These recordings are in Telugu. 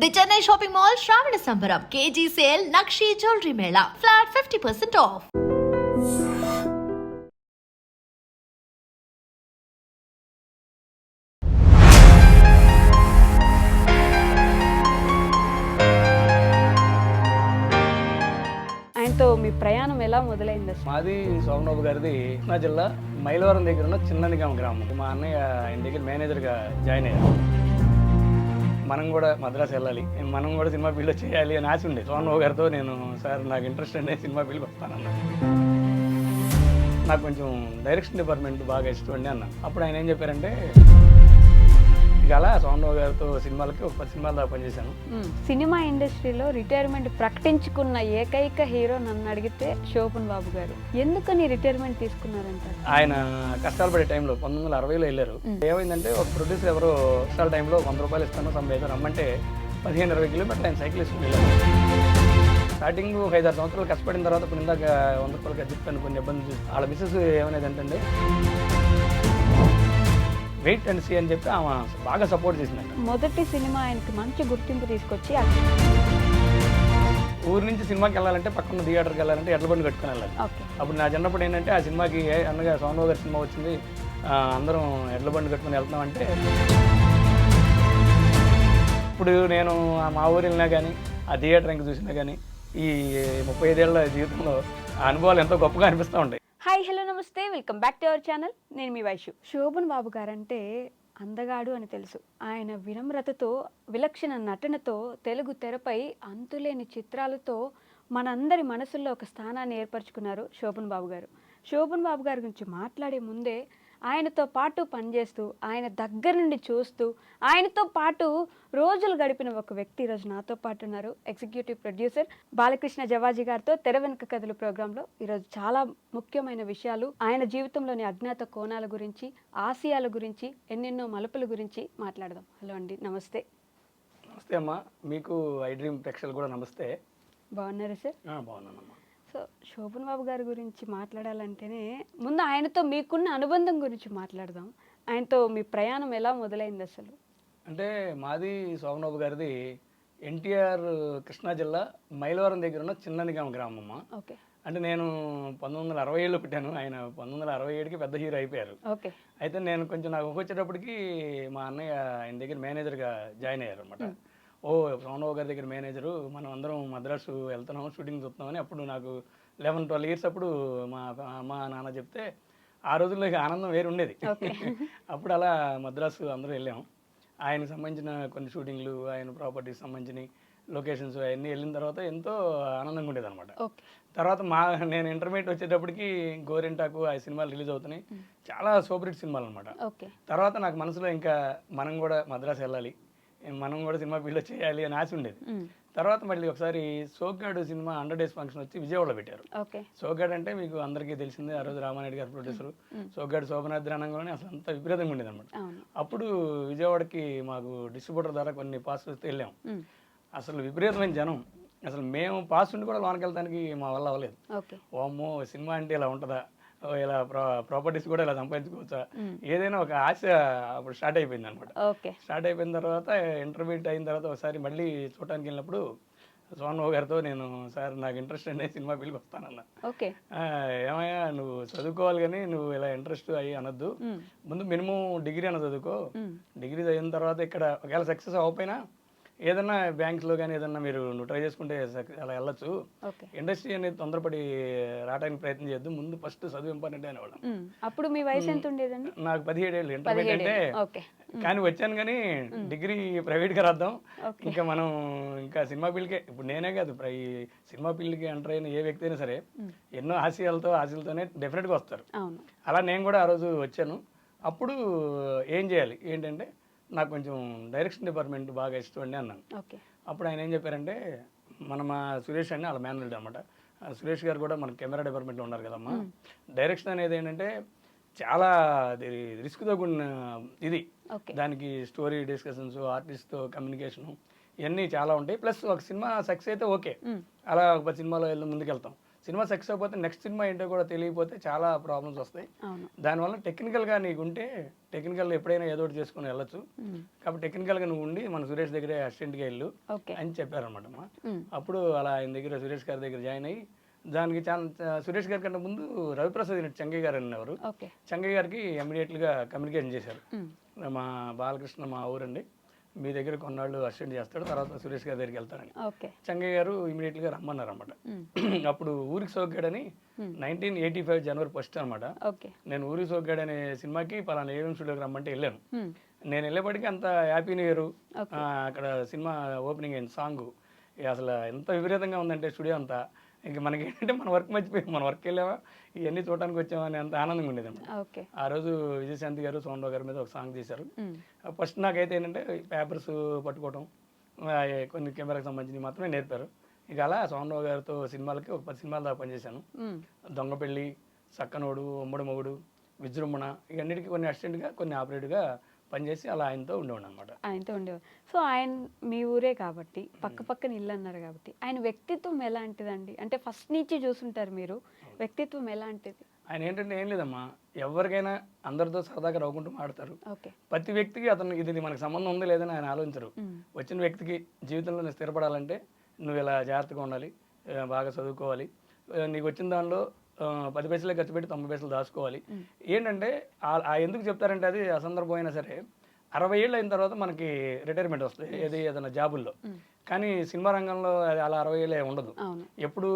ది చెన్నై షాపింగ్ మాల్ శ్రావణ సంబరం KG sale nakshi jewellery Mela flat 50% of. ఆయనతో మీ ప్రయాణం ఎలా మొదలైంది అసలు? మాది సోమబాబు గారిది కృష్ణా జిల్లా మైలవరం దగ్గర ఉన్న చిన్ననిగామ గ్రామం. మా అన్నయ్య ఆయన దగ్గర మేనేజర్గా జాయిన్ అయ్యారు. మనం కూడా మద్రాసు వెళ్ళాలి, మనం కూడా సినిమా ఫీల్డ్లో చేయాలి అని ఆశ ఉండేది. సోమబాబు గారితో నేను సార్ నాకు ఇంట్రెస్ట్ అండి సినిమా ఫీల్డ్కి వస్తానన్నా. నాకు కొంచెం డైరెక్షన్ డిపార్ట్మెంట్ బాగా ఇష్టం అండి అన్న. అప్పుడు ఆయన ఏం చెప్పారంటే ఇక అలా సోమబాబు గారితో సినిమాలకి ఒక 10 సినిమాల దాకా పనిచేశాను. సినిమా ఇండస్ట్రీలో రిటైర్మెంట్ ప్రకటించుకున్న ఏకైక హీరో నన్ను అడిగితే శోభన్ బాబు గారు. ఎందుకని రిటైర్మెంట్ తీసుకున్నారంట? ఆయన కష్టాలు పడే టైంలో 1960లో వెళ్ళారు. ఏమైందంటే ఒక ప్రొడ్యూసర్ ఎవరో కష్టాల టైంలో 100 రూపాయలు ఇస్తాను సంపాదించారు రమ్మంటే 15-20 కిలోమీటర్లు ఆయన సైకిల్ వేసుకుని వెళ్ళారు. స్టార్టింగ్ ఒక 5-6 సంవత్సరాలు కష్టపడిన తర్వాత కొన్ని ఇందాక 100 రూపాయలకి చెప్పాను కొన్ని ఇబ్బందులు చూసి వాళ్ళ మిస్సెస్ ఏమనేది ఏంటంటే వెయిట్ అండ్ సీ అని చెప్పి ఆమె బాగా సపోర్ట్ చేసిందంట. మొదటి సినిమా ఆయనకి మంచి గుర్తింపు తీసుకొచ్చి ఊరి నుంచి సినిమాకి వెళ్ళాలంటే పక్కన థియేటర్కి వెళ్ళాలంటే ఎడ్ల బండి కట్టుకుని వెళ్ళాలి. అప్పుడు నా చిన్నప్పుడు ఏంటంటే ఆ సినిమాకి అన్నగా సోమబాబు గారి సినిమా వచ్చింది, అందరం ఎడ్ల బండి కట్టుకుని వెళ్తున్నామంటే ఇప్పుడు నేను మా ఊరు వెళ్ళినా కానీ ఆ థియేటర్ ఇంకా చూసినా కానీ ఈ 35 ఏళ్ల జీవితంలో ఆ అనుభవాలు ఎంతో గొప్పగా అనిపిస్తూ ఉంటాయి. హాయ్ హలో నమస్తే, welcome back to our channel. నేను మీ వైషు. శోభన్ బాబు గారంటే అందగాడు అని తెలుసు. ఆయన వినమ్రతతో, విలక్షణ నటనతో తెలుగు తెరపై అంతులేని చిత్రాలతో మనందరి మనసుల్లో ఒక స్థానాన్ని ఏర్పరచుకున్నారు శోభన్ బాబు గారు. శోభన్ బాబు గారి గురించి మాట్లాడే ముందే ఆయనతో పాటు పనిచేస్తూ, ఆయన దగ్గర నుండి చూస్తూ, ఆయనతో పాటు రోజులు గడిపిన ఒక వ్యక్తి ఈరోజు నాతో పాటు ఉన్నారు. ఎగ్జిక్యూటివ్ ప్రొడ్యూసర్ బాలకృష్ణ జవాజీ గారితో తెర వెనుక కథలు ప్రోగ్రాంలో ఈరోజు చాలా ముఖ్యమైన విషయాలు, ఆయన జీవితంలోని అజ్ఞాత కోణాల గురించి, ఆశయాల గురించి, ఎన్నెన్నో మలుపుల గురించి మాట్లాడదాం. హలో అండి, నమస్తే. నమస్తే అమ్మా, మీకు ఐ డ్రీమ్ ప్రేక్షకులు కూడా నమస్తే. బాగున్నారా సార్? బాగున్నానమ్మా. సో శోభన్ బాబు గారి గురించి మాట్లాడాలంటేనే ముందు ఆయనతో మీకున్న అనుబంధం గురించి మాట్లాడదాం. ఆయనతో మీ ప్రయాణం ఎలా మొదలైంది అసలు? అంటే మాది సోమబాబు గారిది ఎన్టీఆర్ కృష్ణా జిల్లా మైలవరం దగ్గర ఉన్న చిన్ననిగామ గ్రామం అమ్మ. ఓకే. అంటే నేను 1967లో పుట్టాను, ఆయన 1967కి పెద్ద హీరో అయిపోయారు. ఓకే. అయితే నేను కొంచెం నాకు వచ్చేటప్పటికి మా అన్నయ్య ఆయన దగ్గర మేనేజర్గా జాయిన్ అయ్యారు అనమాట. సోమబాబు గారి దగ్గర మేనేజరు, మనం అందరం మద్రాసు వెళ్తున్నాము, షూటింగ్ చూస్తున్నామని అప్పుడు నాకు 11-12 ఇయర్స్ అప్పుడు మా నాన్న చెప్తే ఆ రోజుల్లో ఇక ఆనందం వేరు ఉండేది. అప్పుడు అలా మద్రాసు అందరూ వెళ్ళాము. ఆయనకు సంబంధించిన కొన్ని షూటింగ్లు, ఆయన ప్రాపర్టీకి సంబంధించిన లొకేషన్స్ అవన్నీ వెళ్ళిన తర్వాత ఎంతో ఆనందంగా ఉండేది అనమాట. తర్వాత నేను ఇంటర్మీడియట్ వచ్చేటప్పటికి గోరింటాకు ఆ సినిమాలు రిలీజ్ అవుతున్నాయి, చాలా సూపర్ హిట్ సినిమాలు అనమాట. తర్వాత నాకు మనసులో ఇంకా మనం కూడా మద్రాసు వెళ్ళాలి, మనం కూడా సినిమా ఫీల్డ్లో చేయాలి అని ఆశ ఉండేది. తర్వాత మళ్ళీ ఒకసారి సోగ్గాడు సినిమా 100 డేస్ ఫంక్షన్ వచ్చి విజయవాడలో పెట్టారు. సోగ్గాడు అంటే మీకు అందరికీ తెలిసిందే, ఆ రోజు రామారెడ్డి గారు ప్రొడ్యూసర్. సోగ్గాడు శోభనాద్రి అనంగానే అసలు అంత విపరీతంగా ఉండేది అనమాట. అప్పుడు విజయవాడకి మాకు డిస్ట్రిబ్యూటర్ ద్వారా కొన్ని పాస్ వస్తే వెళ్ళాం. అసలు విపరీతమైన జనం, అసలు మేము పాస్ ఉండి కూడా లోనికి వెళ్ళడానికి మా వల్ల అవ్వలేదు. ఓమ్మో సినిమా అంటే ఇలా ఉంటుందా, ఇలా ప్రాపర్టీస్ కూడా ఇలా సంపాదించుకోవచ్చా, ఏదైనా ఒక ఆశ అప్పుడు స్టార్ట్ అయిపోయింది అనమాట. స్టార్ట్ అయిపోయిన తర్వాత ఇంటర్మీడియట్ అయిన తర్వాత ఒకసారి మళ్ళీ చూడటానికి వెళ్ళినప్పుడు సోమబాబు గారితో నేను సార్ నాకు ఇంట్రెస్ట్ అండి సినిమా ఫీల్డ్కి వస్తానన్నా. ఏమయ్యా నువ్వు చదువుకోవాలి కానీ నువ్వు ఇలా ఇంట్రెస్ట్ అయ్యి అనొద్దు, ముందు మినిమం డిగ్రీ అన్న చదువుకో, డిగ్రీ అయిన తర్వాత ఇక్కడ ఒకవేళ సక్సెస్ అవ్వకపోయినా ఏదన్నా బ్యాంక్స్లో కానీ ఏదన్నా నువ్వు ట్రై చేసుకుంటే అలా వెళ్ళొచ్చు, ఇండస్ట్రీ అనేది తొందరపడి రావడానికి ప్రయత్నం చేయొద్దు, ముందు ఫస్ట్ చదువు ఇంపార్టెంట్ అనేవాళ్ళం. అప్పుడు మీ వయసు ఎంత ఉండేదండి? నాకు 17 ఏళ్ళు ఇంటర్మీడియట్ అంటే, కానీ వచ్చాను కానీ డిగ్రీ ప్రైవేట్గా రాద్దాం, ఇంకా మనం ఇంకా సినిమా ఫీల్డ్కే, ఇప్పుడు నేనే కాదు ఈ సినిమా ఫీల్డ్కి ఎంటర్ అయిన ఏ వ్యక్తి అయినా సరే ఎన్నో ఆశలతోనే డెఫినెట్గా వస్తారు. అలా నేను కూడా ఆ రోజు వచ్చాను. అప్పుడు ఏం చేయాలి ఏంటంటే నాకు కొంచెం డైరెక్షన్ డిపార్ట్మెంట్ బాగా ఇష్టం అండి అన్నాను. అప్పుడు ఆయన ఏం చెప్పారంటే మా సురేష్ అండి వాళ్ళ మేనేజర్ అనమాట. సురేష్ గారు కూడా మన కెమెరా డిపార్ట్మెంట్లో ఉన్నారు కదమ్మా. డైరెక్షన్ అనేది ఏంటంటే చాలా రిస్క్తో కూడిన ఇది, దానికి స్టోరీ డిస్కషన్స్, ఆర్టిస్ట్తో కమ్యూనికేషను ఇవన్నీ చాలా ఉంటాయి. ప్లస్ ఒక సినిమా సక్సెస్ అయితే ఓకే, అలా ఒక 10 సినిమాలో వెళ్ళి ముందుకెళ్తాం. సినిమా సక్సెస్ అయిపోతే నెక్స్ట్ సినిమా ఏంటో కూడా తెలియకపోతే చాలా ప్రాబ్లమ్స్ వస్తాయి. అవును. దానివల్ల టెక్నికల్గా నీకుంటే టెక్నికల్ ఎప్పుడైనా ఏదో ఒకటి చేసుకుని వెళ్ళొచ్చు. కాబట్టి టెక్నికల్గా నువ్వు ఉండి మన సురేష్ దగ్గరే అసిస్టెంట్గా వెళ్ళు ఓకే. అని చెప్పారనమాట అమ్మ. అప్పుడు అలా ఆయన దగ్గర సురేష్ గారి దగ్గర జాయిన్ అయ్యి దానికి సురేష్ గారి కంటే ముందు రవిప్రసాద్ చెంగయ్య గారు అనేవారు. ఓకే. చెంగయ్య గారికి ఇమ్మీడియట్గా కమ్యూనికేషన్ చేశారు. మా బాలకృష్ణ మా ఊరండి, మీ దగ్గర కొన్నాళ్ళు అసిస్టెంట్ చేస్తాడు, తర్వాత సురేష్ గారి దగ్గరికి వెళ్తారని. ఓకే. చెంగయ్య గారు ఇమీడియట్గా రమ్మన్నారు అనమాట. అప్పుడు ఊరికి సోగ్గాడని 1985 జనవరి 1 అనమాట. ఓకే. నేను ఊరికి సోగ్గాడు అనే సినిమాకి పలానా ఏవిఎం స్టూడియోకి రమ్మంటే వెళ్ళాను. నేను వెళ్ళేప్పటికీ అంత హ్యాపీ న్యూ ఇయర్, అక్కడ సినిమా ఓపెనింగ్ అయింది సాంగ్. అసలు ఎంత విపరీతంగా ఉందంటే స్టూడియో అంతా. ఇంకా మనకి ఏంటంటే మన వర్క్ మర్చిపోయి మన వర్క్ వెళ్ళావా ఇవన్నీ చూడడానికి వచ్చామా అని అంత ఆనందంగా ఉండేది అన్నమాట. ఆ రోజు విజయశాంతి గారు సోమరావు గారి మీద ఒక సాంగ్ తీశారు. ఫస్ట్ నాకైతే ఏంటంటే పేపర్స్ పట్టుకోవడం, కొన్ని కెమెరాకి సంబంధించి మాత్రమే నేర్పారు. ఇక అలా సోమరావు గారితో సినిమాలకి ఒక 10 సినిమాల దాకా పనిచేశాను. దొంగపెళ్ళి, సక్కనోడు, ఉమ్మడి మొగుడు, విజృంభణ, ఇవన్నిటికీ కొన్ని అసిస్టెంట్గా కొన్ని ఆపరేట్గా పనిచేసి అలా ఆయనతో ఉండేవాడు అనమాట. ఆయనతో ఉండేవాడు. సో ఆయన మీ ఊరే కాబట్టి పక్క పక్కన ఇల్లు అన్నారు కాబట్టి ఆయన వ్యక్తిత్వం ఎలాంటిదండి? అంటే ఫస్ట్ నుంచి చూసుంటారు మీరు, వ్యక్తిత్వం ఎలాంటిది? ఆయన ఏంటంటే ఏం లేదమ్మా, ఎవరికైనా అందరితో సరదాగా నవ్వుకుంటూ మాడతారు. ఓకే. ప్రతి వ్యక్తికి అతను ఇది మనకు సంబంధం ఉందా లేదని ఆయన ఆలోచించరు. వచ్చిన వ్యక్తికి జీవితంలో స్థిరపడాలంటే నువ్వు ఇలా జాగ్రత్తగా ఉండాలి, బాగా చదువుకోవాలి, నీకు వచ్చిన దానిలో 10 పైసలే ఖర్చు పెట్టి 90 పైసలు దాచుకోవాలి. ఏంటంటే ఎందుకు చెప్తారంటే అది అసందర్భం అయినా సరే 60 ఏళ్ళు అయిన తర్వాత మనకి రిటైర్మెంట్ వస్తుంది ఏదైనా జాబుల్లో. కానీ సినిమా రంగంలో అది అలా 60 ఏళ్ళే ఉండదు. ఎప్పుడు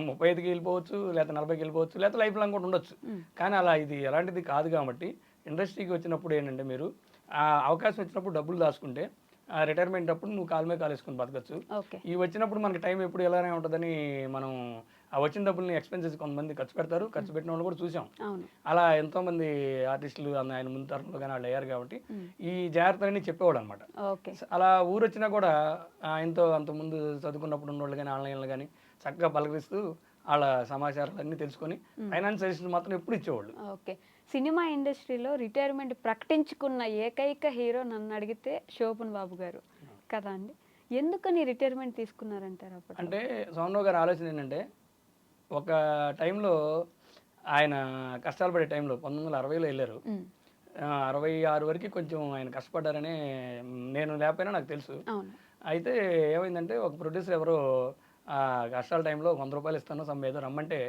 35కి వెళ్ళిపోవచ్చు, లేకపోతే 40కి వెళ్ళిపోవచ్చు, లేకపోతే లైఫ్ లాంగ్ కూడా ఉండొచ్చు. కానీ అలా ఇది ఎలాంటిది కాదు. కాబట్టి ఇండస్ట్రీకి వచ్చినప్పుడు ఏంటంటే మీరు ఆ అవకాశం వచ్చినప్పుడు డబ్బులు దాచుకుంటే ఆ రిటైర్మెంట్ అప్పుడు నువ్వు కాలు మీద కాలేసుకుని బతకచ్చు. ఈ వచ్చినప్పుడు మనకి టైం ఎప్పుడు ఎలానే ఉంటుందని మనం ఆ వచ్చిన డబ్బుల్ని ఎక్స్పెన్సెస్ కొంతమంది ఖర్చు పెడతారు. ఖర్చు పెట్టిన వాళ్ళు కూడా చూసాం. అలా ఎంతోమంది ఆర్టిస్టులు ఆయన ముందు తరంలో కానీ వాళ్ళు అయ్యారు. కాబట్టి ఈ జాగ్రత్తలన్నీ చెప్పేవాడు అనమాట. అలా ఊరు వచ్చినా కూడా ఆయనతో అంత ముందు చదువుకున్నప్పుడు ఉన్నవాళ్ళు కానీ ఆన్లైన్లో కానీ చక్కగా పలకరిస్తూ వాళ్ళ సమాచారాలన్నీ తెలుసుకొని ఫైనాన్స్ సజెషన్ మాత్రం ఎప్పుడు ఇచ్చేవాళ్ళు. ఓకే. సినిమా ఇండస్ట్రీలో రిటైర్మెంట్ ప్రకటించుకున్న ఏకైక హీరో నన్ను అడిగితే శోభన్ బాబు గారు కదా అండి. ఎందుకని రిటైర్మెంట్ తీసుకున్నారంటారు? అప్పుడు అంటే సోమరావు గారి ఆలోచన ఏంటంటే ఒక టైంలో ఆయన కష్టాలు పడే టైంలో 1960లో వెళ్ళారు. 66 వరకు కొంచెం ఆయన కష్టపడ్డారని నేను లేకపోయినా నాకు తెలుసు. అయితే ఏమైందంటే ఒక ప్రొడ్యూసర్ ఎవరో కష్టాల టైంలో 100 రూపాయలు ఇస్తాను సమ్ ఏదో రమ్మంటే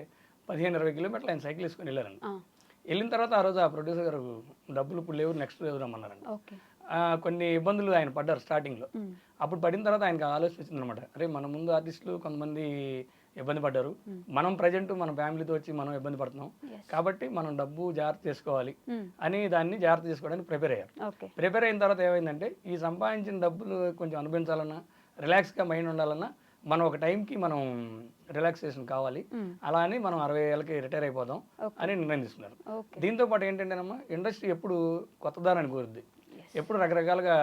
15-20 కిలోమీటర్లు ఆయన సైకిల్ వేసుకొని వెళ్ళారండి. వెళ్ళిన తర్వాత ఆ రోజు ఆ ప్రొడ్యూసర్ గారు డబ్బులు ఇప్పుడు లేవు, నెక్స్ట్ రోజు రమ్మన్నారండి. కొన్ని ఇబ్బందులు ఆయన పడ్డారు స్టార్టింగ్లో. అప్పుడు పడిన తర్వాత ఆయనకు ఆలోచన వచ్చింది అనమాట, అరే మన ముందు ఆర్టిస్టులు కొంతమంది ఇబ్బంది పడ్డారు, మనం ప్రజెంట్ మన ఫ్యామిలీతో వచ్చి మనం ఇబ్బంది పడుతున్నాం, కాబట్టి మనం డబ్బు జాగ్రత్త చేసుకోవాలి అని దాన్ని జాగ్రత్త చేసుకోవడానికి ప్రిపేర్ అయ్యారు. ప్రిపేర్ అయిన తర్వాత ఏమైందంటే ఈ సంపాదించిన డబ్బులు కొంచెం అనుభవించాలన్నా, రిలాక్స్గా మైండ్ ఉండాలన్నా మనం ఒక టైంకి మనం రిలాక్సేషన్ కావాలి, అలా అని మనం 60 ఏళ్ళకి రిటైర్ అయిపోదాం అని నిర్ణయం తీసుకున్నారు. దీంతో పాటు ఏంటంటేనమ్మా ఇండస్ట్రీ ఎప్పుడు కొత్త దారాన్ని కోరుద్ది, ఎప్పుడు రకరకాలుగా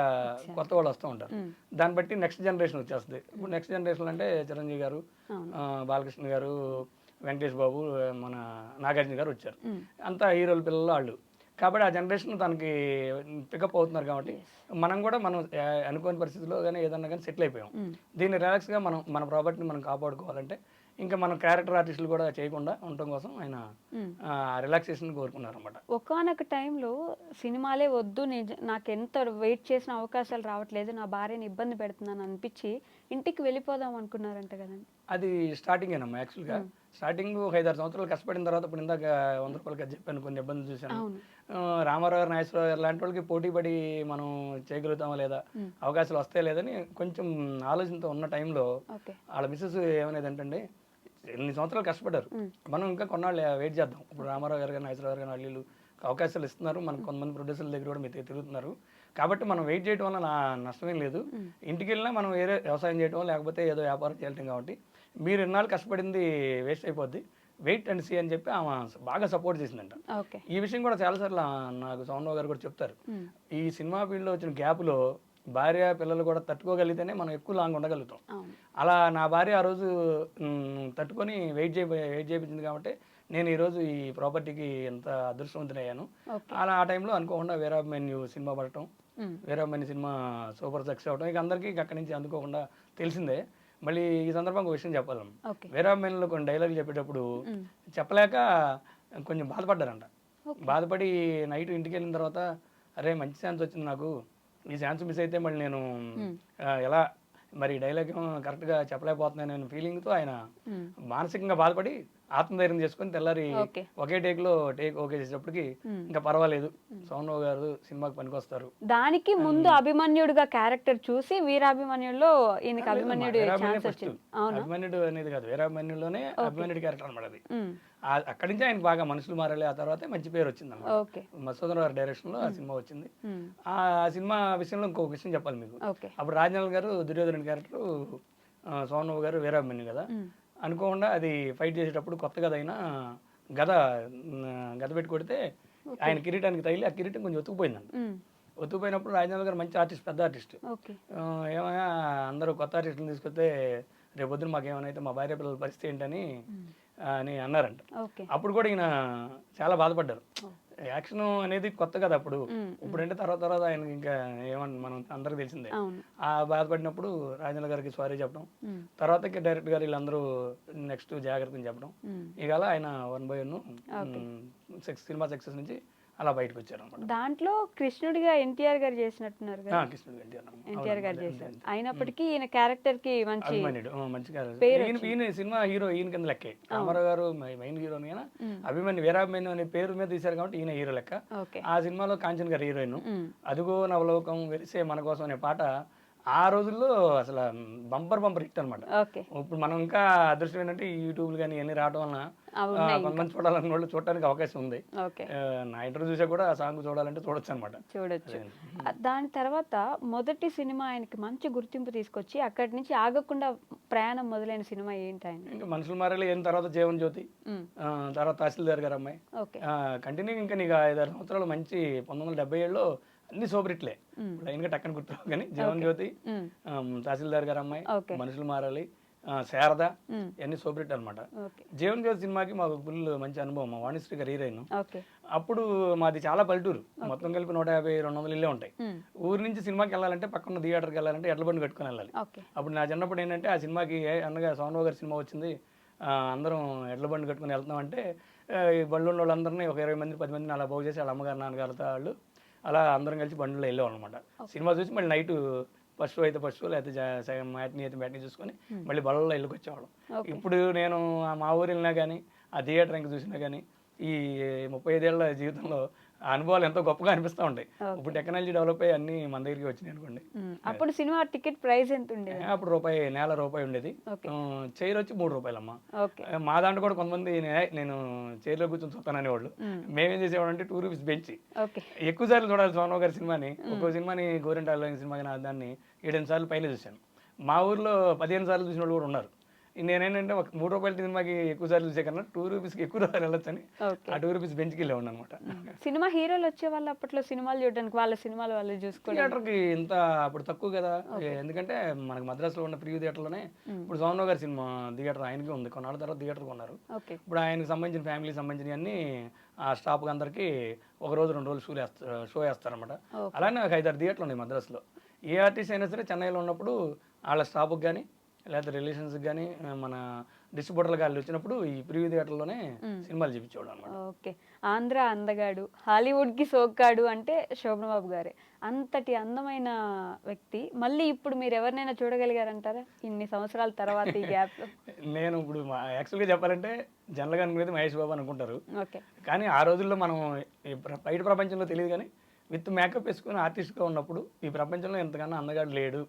కొత్త వాళ్ళు వస్తూ ఉంటారు. దాన్ని బట్టి నెక్స్ట్ జనరేషన్ వచ్చేస్తుంది. ఇప్పుడు నెక్స్ట్ జనరేషన్ అంటే చిరంజీవి గారు, బాలకృష్ణ గారు, వెంకటేష్ బాబు, మన నాగార్జున గారు వచ్చారు. అంతా హీరోల పిల్లలు వాళ్ళు. కాబట్టి ఆ జనరేషన్ తనకి పికప్ అవుతున్నారు. కాబట్టి మనం కూడా మనం అనుకోని పరిస్థితుల్లో కానీ ఏదన్నా కానీ సెటిల్ అయిపోయాం. దీన్ని రిలాక్స్గా మనం మన ప్రాపర్టీని మనం కాపాడుకోవాలంటే ఇంకా మనం క్యారెక్టర్ ఆర్టిస్టులు కూడా చేయకుండా ఉండటం కోసం ఆయన రిలాక్సేషన్ కోరుకున్నారు అనమాట. ఒకానొక టైంలో సినిమాలే వద్దు, నాకు ఎంత వెయిట్ చేసిన అవకాశాలు రావట్లేదు, నా భార్యని ఇబ్బంది పెడుతున్నాను అనిపించి ఇంటికి వెళ్ళిపోదాం అనుకున్నారంట కదండి. అది స్టార్టింగేనమ్మా. యాక్చువల్గా స్టార్టింగ్ ఒక 5-6 సంవత్సరాలు కష్టపడిన తర్వాత ఇప్పుడు ఇందాక 100 రూపాయలు ఖర్చు చెప్పాను, కొన్ని ఇబ్బందులు చూశాను. రామారావు గారు, నాగేశ్వరరావు గారు లాంటి వాళ్ళకి పోటీ పడి మనం చేయగలుగుతామా లేదా, అవకాశాలు వస్తాయి లేదని కొంచెం ఆలోచనతో ఉన్న టైంలో వాళ్ళ మిస్సెస్ ఏమనేది అంటే ఎన్ని సంవత్సరాలు కష్టపడ్డారు, మనం ఇంకా కొన్నాళ్ళు వెయిట్ చేద్దాం. ఇప్పుడు రామారావు గారు కానీ నాగేశ్వరరావు గారు కానీ వాళ్ళు అవకాశాలు ఇస్తున్నారు, మనకు కొంతమంది ప్రొడ్యూసర్ల దగ్గర కూడా మీరు తిరుగుతున్నారు, కాబట్టి మనం వెయిట్ చేయడం వల్ల నష్టమేం లేదు. ఇంటికి వెళ్ళినా మనం వేరే వ్యవసాయం చేయడం లేకపోతే ఏదో వ్యాపారం చేయటం, కాబట్టి మీరు ఎన్నాళ్ళు కష్టపడింది వేస్ట్ అయిపోద్ది, వెయిట్ అండ్ సీ అని చెప్పి ఆమె బాగా సపోర్ట్ చేసిందంట. ఈ విషయం కూడా చాలాసార్లు నాకు సోమరావు గారు కూడా చెప్తారు. ఈ సినిమా ఫీల్డ్లో వచ్చిన గ్యాప్లో భార్య పిల్లలు కూడా తట్టుకోగలిగితేనే మనం ఎక్కువ లాంగ్ ఉండగలుగుతాం. అలా నా భార్య ఆ రోజు తట్టుకొని వెయిట్ చేయించింది కాబట్టి నేను ఈరోజు ఈ ప్రాపర్టీకి ఎంత అదృష్టవంతునయ్యాను. అలా ఆ టైంలో అనుకోకుండా వీరాభిమన్యు సినిమా పడటం, వీరాభిమన్యు సినిమా సూపర్ సక్సెస్ అవడం, ఇక అందరికీ అక్కడి నుంచి అందుకోకుండా తెలిసిందే. మళ్ళీ ఈ సందర్భంగా ఒక విషయం చెప్పాలమ్మ. ఓకే. వీరాభిమన్యులో కొన్ని డైలాగులు చెప్పేటప్పుడు చెప్పలేక కొంచెం బాధపడ్డారంట. బాధపడి నైట్ ఇంటికి వెళ్ళిన తర్వాత అరే మంచి ఛాన్స్ వచ్చింది నాకు, ఈ ఛాన్స్ మిస్ అయితే మళ్ళీ నేను ఎలా మరి డైలాగ్ కరెక్ట్గా చెప్పలేకపోతున్నాను నేను ఫీలింగ్తో ఆయన మానసికంగా బాధపడి ఆత్మధైర్యం చేసుకొని తెల్లారి ఒకే టేక్ ఓకే చేసేటప్పటికి ఇంకా పర్వాలేదు, సౌండ్ గారు సినిమాకి పనికొస్తారు. దానికి ముందు అభిమన్యుడుగా క్యారెక్టర్ చూసి వీరాభిమన్యుల్లో ఈయనకి అభిమన్యుడు ఛాన్స్ వచ్చింది. అభిమన్యుడు అనేది కాదు, వీరాభిమన్యులోనే అభిమన్యుడి క్యారెక్టర్ అనమాట అది. అక్కడి నుంచి ఆయన బాగా మనుషులు మారాలి, ఆ తర్వాత మంచి పేరు వచ్చింది అన్నమాట. మధుసూదన్ గారి డైరెక్షన్ లో ఆ సినిమా వచ్చింది. ఆ సినిమా విషయంలో ఇంకొక విషయం చెప్పాలి మీకు. అప్పుడు రాజనాల్ గారు దుర్యోధనుడి క్యారెక్టర్, సోమన్ గారు వీరాభిమన్యు కదా. అనుకోకుండా అది ఫైట్ చేసేటప్పుడు కొత్త గద అయినా గద పెట్టి కొడితే ఆయన కిరీటానికి తగిలి ఆ కిరీటం కొంచెం ఒత్తుకుపోయిందండి. ఒత్తుకుపోయినప్పుడు రాజనాల్ గారు మంచి ఆర్టిస్ట్, పెద్ద ఆర్టిస్ట్, ఏమైనా అందరూ కొత్త ఆర్టిస్టులు తీసుకొస్తే రేపొద్దున మాకేమైనా అయితే మా భార్య పిల్లల పరిస్థితి ఏంటని అని అన్నారంట. అప్పుడు కూడా ఈయన చాలా బాధపడ్డారు. యాక్షన్ అనేది కొత్త కదా అప్పుడు, ఇప్పుడంటే తర్వాత ఆయన ఇంకా ఏమన్నా మనం అందరికి తెలిసిందే. ఆ బాధపడినప్పుడు రాజేంద్ర గారికి సారీ చెప్పడం, తర్వాత డైరెక్టర్ గారు వీళ్ళందరూ నెక్స్ట్ జాగ్రత్తని చెప్పడం, ఇక అలా ఆయన 1/1 సినిమా సక్సెస్ నుంచి అలా బయటకు వచ్చారు అనమాట. దాంట్లో కృష్ణుడిగా ఎన్టీఆర్ గారు చేసినట్టున్నారు కదా. ఎన్టీఆర్ గారు చేశారు. అయినప్పటికీ ఈయన క్యారెక్టర్ కి మంచి క్యారెక్టర్. ఈయన సినిమా హీరో ఈయన కింద లెక్కే. రామారావు గారు మెయిన్ హీరోని అయినా అభిమన్యు వీరాభిమన్యు అనే పేరు మీద తీశారు కాబట్టి ఈయన హీరో లెక్క. ఆ సినిమాలో కాంచన్ గారు హీరోయిన్. అదుగో నవలోకం వెలిసే మన కోసం అనే పాట ఆ రోజుల్లో అసలు బంపర్ హిట్ అనమాట. ఇప్పుడు మనం ఇంకా అదృష్టం ఏంటంటే యూట్యూబ్ కానీ ఇవన్నీ రావడం వలన కొంతమంది చూడాలన్న వాళ్ళు చూడడానికి అవకాశం ఉంది. నా ఇంటర్వ్యూ చూసా కూడా ఆ సాంగ్ చూడాలంటే చూడొచ్చు అనమాట. చూడొచ్చు. దాని తర్వాత మొదటి సినిమా ఆయనకి మంచి గుర్తింపు తీసుకొచ్చి అక్కడి నుంచి ఆగకుండా ప్రయాణం మొదలైన సినిమా ఏంటి ఆయన? ఇంకా మనుషులు మారాలి అయిన తర్వాత జీవన్ జ్యోతి, తర్వాత తహసీల్దార్ గారు అమ్మాయి, కంటిన్యూ ఇంకా నీకు 5-6 సంవత్సరాలు మంచి 1977లో అన్ని సూపర్ హిట్లే. లైన్ గా టక్కని గుర్తురావు కానీ జీవన్ జ్యోతి, తహసీల్దార్ గారు అమ్మాయి, మనుషులు మారాలి, శారద ఇవన్నీ సూపర్ హిట్ అనమాట. జీవన్ జ్యోతి సినిమాకి మాకు ఫుల్ మంచి అనుభవం. మా వాణిశ్రీ గారు హీరోయిన్. అప్పుడు మాది చాలా పల్లెటూరు, మొత్తం కలిపి 150-200 ఇల్లే ఉంటాయి. ఊరి నుంచి సినిమాకి వెళ్ళాలంటే పక్కన థియేటర్కి వెళ్ళాలంటే ఎడ్ల బండి కట్టుకుని వెళ్ళాలి. అప్పుడు నా చిన్నప్పుడు ఏంటంటే ఆ సినిమాకి అన్నగా సోమరావు గారి సినిమా వచ్చింది, అందరం ఎడ్ల బండి కట్టుకుని వెళ్తున్నాం అంటే ఈ బళ్ళు ఉన్న వాళ్ళందరినీ ఒక 20 మంది 10 మందిని అలా బాగు చేసి వాళ్ళ అమ్మగారు నాన్నగారితో వాళ్ళు అలా అందరం కలిసి బండిలో వెళ్ళాం అనమాట. సినిమా చూసి మళ్ళీ నైట్ ఫస్ట్ షో అయితే ఫస్ట్ షో, లేకపోతే మ్యాట్నీ అయితే మ్యాట్నీ చూసుకొని మళ్ళీ బళ్ళలో ఇళ్ళకి వచ్చేవాళ్ళం. ఇప్పుడు నేను మా ఊరు వెళ్ళినా కానీ ఆ థియేటర్ ఇంకా చూసినా కానీ ఈ 35 ఏళ్ల జీవితంలో ఆ అనుభవాలు ఎంతో గొప్పగా అనిపిస్తూ ఉంటాయి. ఇప్పుడు టెక్నాలజీ డెవలప్ అయ్యి అన్ని మన దగ్గరికి వచ్చినాయి అనుకోండి. అప్పుడు సినిమా టికెట్ ప్రైస్ ఎంత ఉండేది? అప్పుడు ₹1 ఉండేది. చైర్ వచ్చి ₹3 అమ్మా. మా దాంట్లో కూడా కొంతమంది నేను చైర్లో కూర్చొని చూస్తాననే వాళ్ళు. మేమేం చేసేవాడు అంటే ₹2 పెంచి ఎక్కువ సార్లు చూడాలి సోమరావు గారి సినిమాని. ఒక్కో సినిమాని గోరింటాల సినిమా దాన్ని 7-8 సార్లు పైన చూశాను. మా ఊర్లో 15 సార్లు చూసిన వాళ్ళు కూడా ఉన్నారు. నేనేంటంటే ఒక ₹3 సినిమాకి ఎక్కువ సార్లు చూసే కన్నా ₹2కి ఎక్కువ సార్లు వెళ్ళొచ్చని ఆ ₹2 బెంచ్కి వెళ్ళేవాడు అనమాట. సినిమా హీరోలు వచ్చే వాళ్ళు అప్పట్లో సినిమాలు చూడడానికి వాళ్ళ సినిమాలు వాళ్ళు చూసుకోవాలి. థియేటర్కి ఇంత అప్పుడు తక్కువ కదా, ఎందుకంటే మనకి మద్రాసులో ఉన్న ప్రియూ థియేటర్లోనే ఇప్పుడు సోమరావు గారి సినిమా థియేటర్ ఆయనకి ఉంది, కొన్నాళ్ళ తర్వాత థియేటర్ కొన్నారు. ఇప్పుడు ఆయనకి సంబంధించిన ఫ్యామిలీకి సంబంధించిన అన్ని ఆ స్టాఫ్ అందరికి ఒక రోజు 2 రోజులు షో వేస్తారనమాట. అలానే ఒక 5-6 థియేటర్లు ఉన్నాయి మద్రాసులో. ఏ ఆర్టిస్ట్ అయినా సరే చెన్నైలో ఉన్నప్పుడు వాళ్ళ స్టాఫ్కి కానీ లేకపోతే రిలేషన్స్కి కానీ మన డిస్ట్రిబ్యూటర్లు కానీ వచ్చినప్పుడు ఈ ప్రివ్యూ థియేటర్లోనే సినిమాలు చూపించేవాడు అనమాట. ఓకే. ఆంధ్ర అందగాడు, హాలీవుడ్కి సోగ్గాడు అంటే శోభన్ బాబు గారే. అంతటి అందమైన వ్యక్తి మళ్ళీ ఇప్పుడు మీరు ఎవరినైనా చూడగలిగారంటారా ఇన్ని సంవత్సరాల తర్వాత ఈ గ్యాప్లో? నేను ఇప్పుడు యాక్చువల్గా చెప్పాలంటే జనరల్గా అనుకునేది మహేష్ బాబు అనుకుంటారు. కానీ ఆ రోజుల్లో మనం బయట ప్రపంచంలో తెలియదు కానీ విత్ మేకప్ వేసుకుని ఆర్టిస్ట్గా ఉన్నప్పుడు ఈ ప్రపంచంలో ఎంతకన్నా అందగాడు లేడు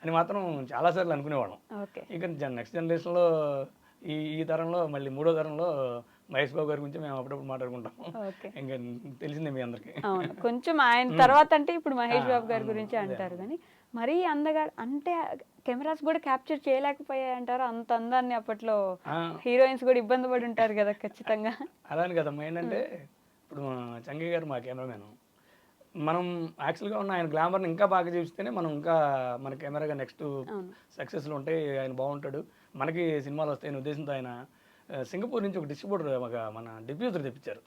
అని మాత్రం చాలాసార్లు అనుకునేవాళ్ళం. ఇక నెక్స్ట్ జనరేషన్లో ఈ తరంలో మళ్ళీ 3వ తరంలో మహేష్ బాబు గారి గురించి మేము అప్పుడప్పుడు మాట్లాడుకుంటాం. ఇంకా తెలిసిందే మీ అందరికి. కొంచెం ఆయన తర్వాత అంటే ఇప్పుడు మహేష్ బాబు గారి గురించి అంటారు కానీ మరీ అందగాడు అంటే కెమెరాస్ కూడా క్యాప్చర్ చేయలేకపోయాయి అంటారు. అంత అందాన్ని అప్పట్లో హీరోయిన్స్ కూడా ఇబ్బంది పడి ఉంటారు కదా. ఖచ్చితంగా అలానే కదమ్మా. ఏంటంటే ఇప్పుడు చంగయ్య గారు మా కెమెరామెన్, మనం యాక్చువల్గా ఉన్న ఆయన గ్లామర్ని ఇంకా బాగా చూపిస్తేనే మనం ఇంకా మన కెమెరాగా నెక్స్ట్ సక్సెస్లు ఉంటాయి, ఆయన బాగుంటాడు, మనకి సినిమాలు వస్తాయని ఉద్దేశంతో ఆయన సింగపూర్ నుంచి ఒక డిస్ట్రిబ్యూటర్ మన డిఫ్యూజర్ తెప్పించారు.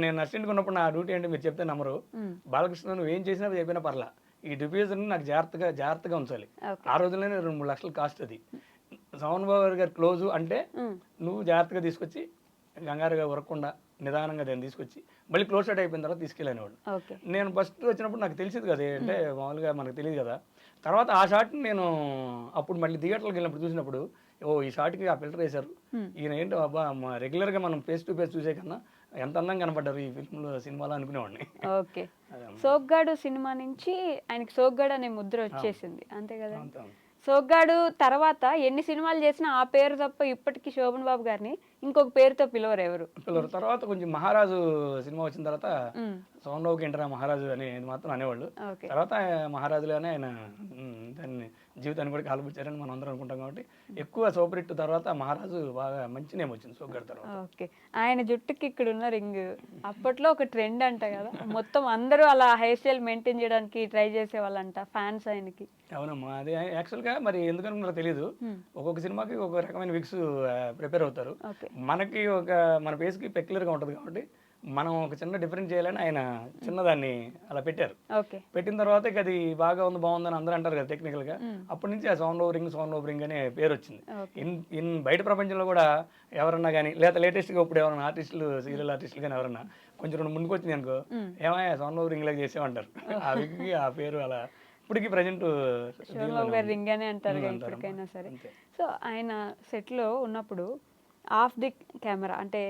నేను అసిస్టెంట్గా ఉన్నప్పుడు నా డ్యూటీ అంటే మీరు చెప్తే నమ్మరు, బాలకృష్ణ నువ్వు ఏం చేసినా చెప్పినా పర్లా, ఈ డిఫ్యూజర్ని నాకు జాగ్రత్తగా ఉంచాలి. ఓకే. ఆ రోజుల్లోనే 2-3 లక్షలు కాస్ట్ అది. సోమన్ బాబు గారి క్లోజు అంటే నువ్వు జాగ్రత్తగా తీసుకొచ్చి కంగారుగా ఉరకకుండా నిదానంగా దాన్ని తీసుకొచ్చి మళ్ళీ క్లోజ్ షాట్ అయిపోయిన తర్వాత తీసుకెళ్ళాను. ఓకే. నేను ఫస్ట్ వచ్చినప్పుడు నాకు తెలిసేది కదా, అంటే మామూలుగా మనకు తెలియదు కదా. తర్వాత ఆ షాట్ని నేను అప్పుడు మళ్ళీ థియేటర్కి వెళ్ళినప్పుడు చూసినప్పుడు, ఓ ఈ షాట్కి ఆ ఫిల్టర్ వేశారు, ఈయన ఏంటో అబ్బా రెగ్యులర్గా మనం ఫేస్ టు ఫేస్ చూసే కన్నా ఎంత అందంగా కనపడ్డారు ఈ ఫిల్మ్లో సినిమాలో అనుకునేవాడిని. ఓకే. సోగ్గాడు సినిమా నుంచి ఆయనకి సోగ్గాడు అనే ముద్ర వచ్చేసింది అంతే కదా. సోగ్గాడు తర్వాత ఎన్ని సినిమాలు చేసినా ఆ పేరు తప్ప ఇప్పటికీ శోభన్ బాబు గారిని ఇంకొక పేరుతో పిలవరు ఎవరు. తర్వాత కొంచెం మహారాజు సినిమా వచ్చిన తర్వాత సోమరావుకి ఏంటరా మహారాజు అనేది మాత్రం అనేవాళ్ళు. తర్వాత మహారాజులోనే ఆయన దాన్ని జీవితాన్ని కూడా కాలుపుచ్చారని మనం అందరం అనుకుంటాం. కాబట్టి ఎక్కువ సూపర్ హిట్ తర్వాత మహారాజు బాగా మంచి నేమ్ వచ్చింది సోగ్గాడు తర్వాత. ఓకే. ఆయన జుట్టుకి ఇక్కడ ఉన్న రింగ్ అప్పట్లో ఒక ట్రెండ్ అంట కదా, మొత్తం అందరూ అలా హెయిర్ స్టైల్ మెయింటైన్ చేయడానికి ట్రై చేసేవాళ్ళంట ఫ్యాన్స్ ఆయనకి. అవునమ్మా, అది యాక్చువల్గా మరి ఎందుకనుకున్నారో తెలియదు. ఒక్కొక్క సినిమాకి ఒక రకమైన విక్స్ ప్రిపేర్ అవుతారు. మనకి మన ఫేస్కి పెక్యులర్గా ఉంటుంది కాబట్టి మనం ఒక చిన్న డిఫరెన్స్ చేయాలని ఆయన చిన్నదాన్ని అలా పెట్టారు. పెట్టిన తర్వాత ఇక అది బాగా ఉంది బాగుందని అందరూ అంటారు కదా టెక్నికల్గా. అప్పటి నుంచి ఆ సౌండ్ ఓవర్ రింగ్ అనే పేరు వచ్చింది. ఇన్ బయట ప్రపంచంలో కూడా ఎవరన్నా కానీ లేదా లేటెస్ట్గా ఇప్పుడు ఎవరైనా ఆర్టిస్టులు సీరియల్ ఆర్టిస్టులు కానీ ఎవరన్నా కొంచెం రెండు ముందుకు వచ్చింది అనుకో, ఏమయ్యా సౌండ్ ఓవర్ రింగ్ లాగా చేసేమంటారు. ఆ విగ్కి ఆ పేరు అలా ఇప్పటికి ప్రజెంట్ రింగ్ అనే అంటారు ఎప్పటికైనా సరే. సో ఆయన సెట్లో ఉన్నప్పుడు ఆఫ్ ది కెమెరా అంటే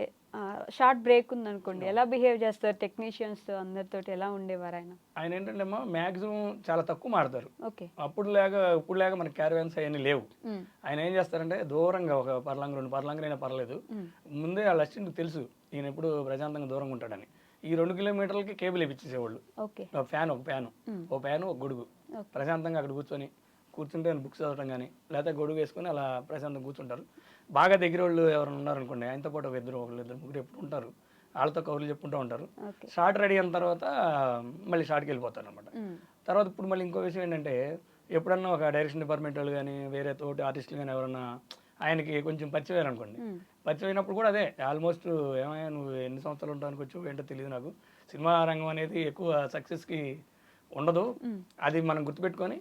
షార్ట్ బ్రేక్ ఉందనుకోండి, ఎలా బిహేవ్ చేస్తారు టెక్నీషియన్స్ అందరితో, ఎలా ఉండేవారు ఆయన? ఆయన ఏంటంటే అమ్మా మ్యాక్సిమం చాలా తక్కువ మాడతారు. ఓకే. ఇప్పుడు లేక మనకి క్యారవాన్స్ అవన్నీ లేవు. ఆయన ఏం చేస్తారంటే దూరంగా ఒక పర్లాంగ్ 2 పర్లాంగులు అయినా పర్లేదు, ముందే వాళ్ళ అసిస్టెంట్కి తెలుసు ఈయన ఎప్పుడు ప్రశాంతంగా దూరంగా ఉంటాడని. ఈ 2 కిలోమీటర్లకి కేబుల్ వేయించేసేవాళ్ళు. ఒక ఫ్యాన్ ఒక గొడుగు, ప్రశాంతంగా అక్కడ కూర్చుంటే బుక్స్ చదవడం కానీ లేకపోతే గొడుగు వేసుకొని అలా ప్రశాంతంగా కూర్చుంటారు. బాగా దగ్గర వాళ్ళు ఎవరైనా ఉన్నారనుకోండి, ఆయనతో పాటు ఒకళ్ళు ఇద్దరు ముగ్గురు ఎప్పుడు ఉంటారు, వాళ్ళతో కౌరులు చెప్పుకుంటూ ఉంటారు. షార్ట్ రెడీ అయిన తర్వాత మళ్ళీ షార్ట్కి వెళ్ళిపోతారు అనమాట. తర్వాత ఇప్పుడు మళ్ళీ ఇంకో విషయం ఏంటంటే, ఎప్పుడన్నా ఒక డైరెక్షన్ డిపార్ట్మెంట్ వాళ్ళు కానీ వేరే తోటి ఆర్టిస్టులు కానీ ఎవరన్నా ఆయనకి కొంచెం పరిచయం అనుకోండి, పరిచయం అయినప్పుడు కూడా అదే ఆల్మోస్ట్ ఏమైనా నువ్వు ఎన్ని సంవత్సరాలు ఉంటానికి వచ్చావు ఏంటో తెలియదు నాకు, సినిమా రంగం అనేది ఎక్కువ సక్సెస్కి ఉండదు, అది మనం గుర్తుపెట్టుకొని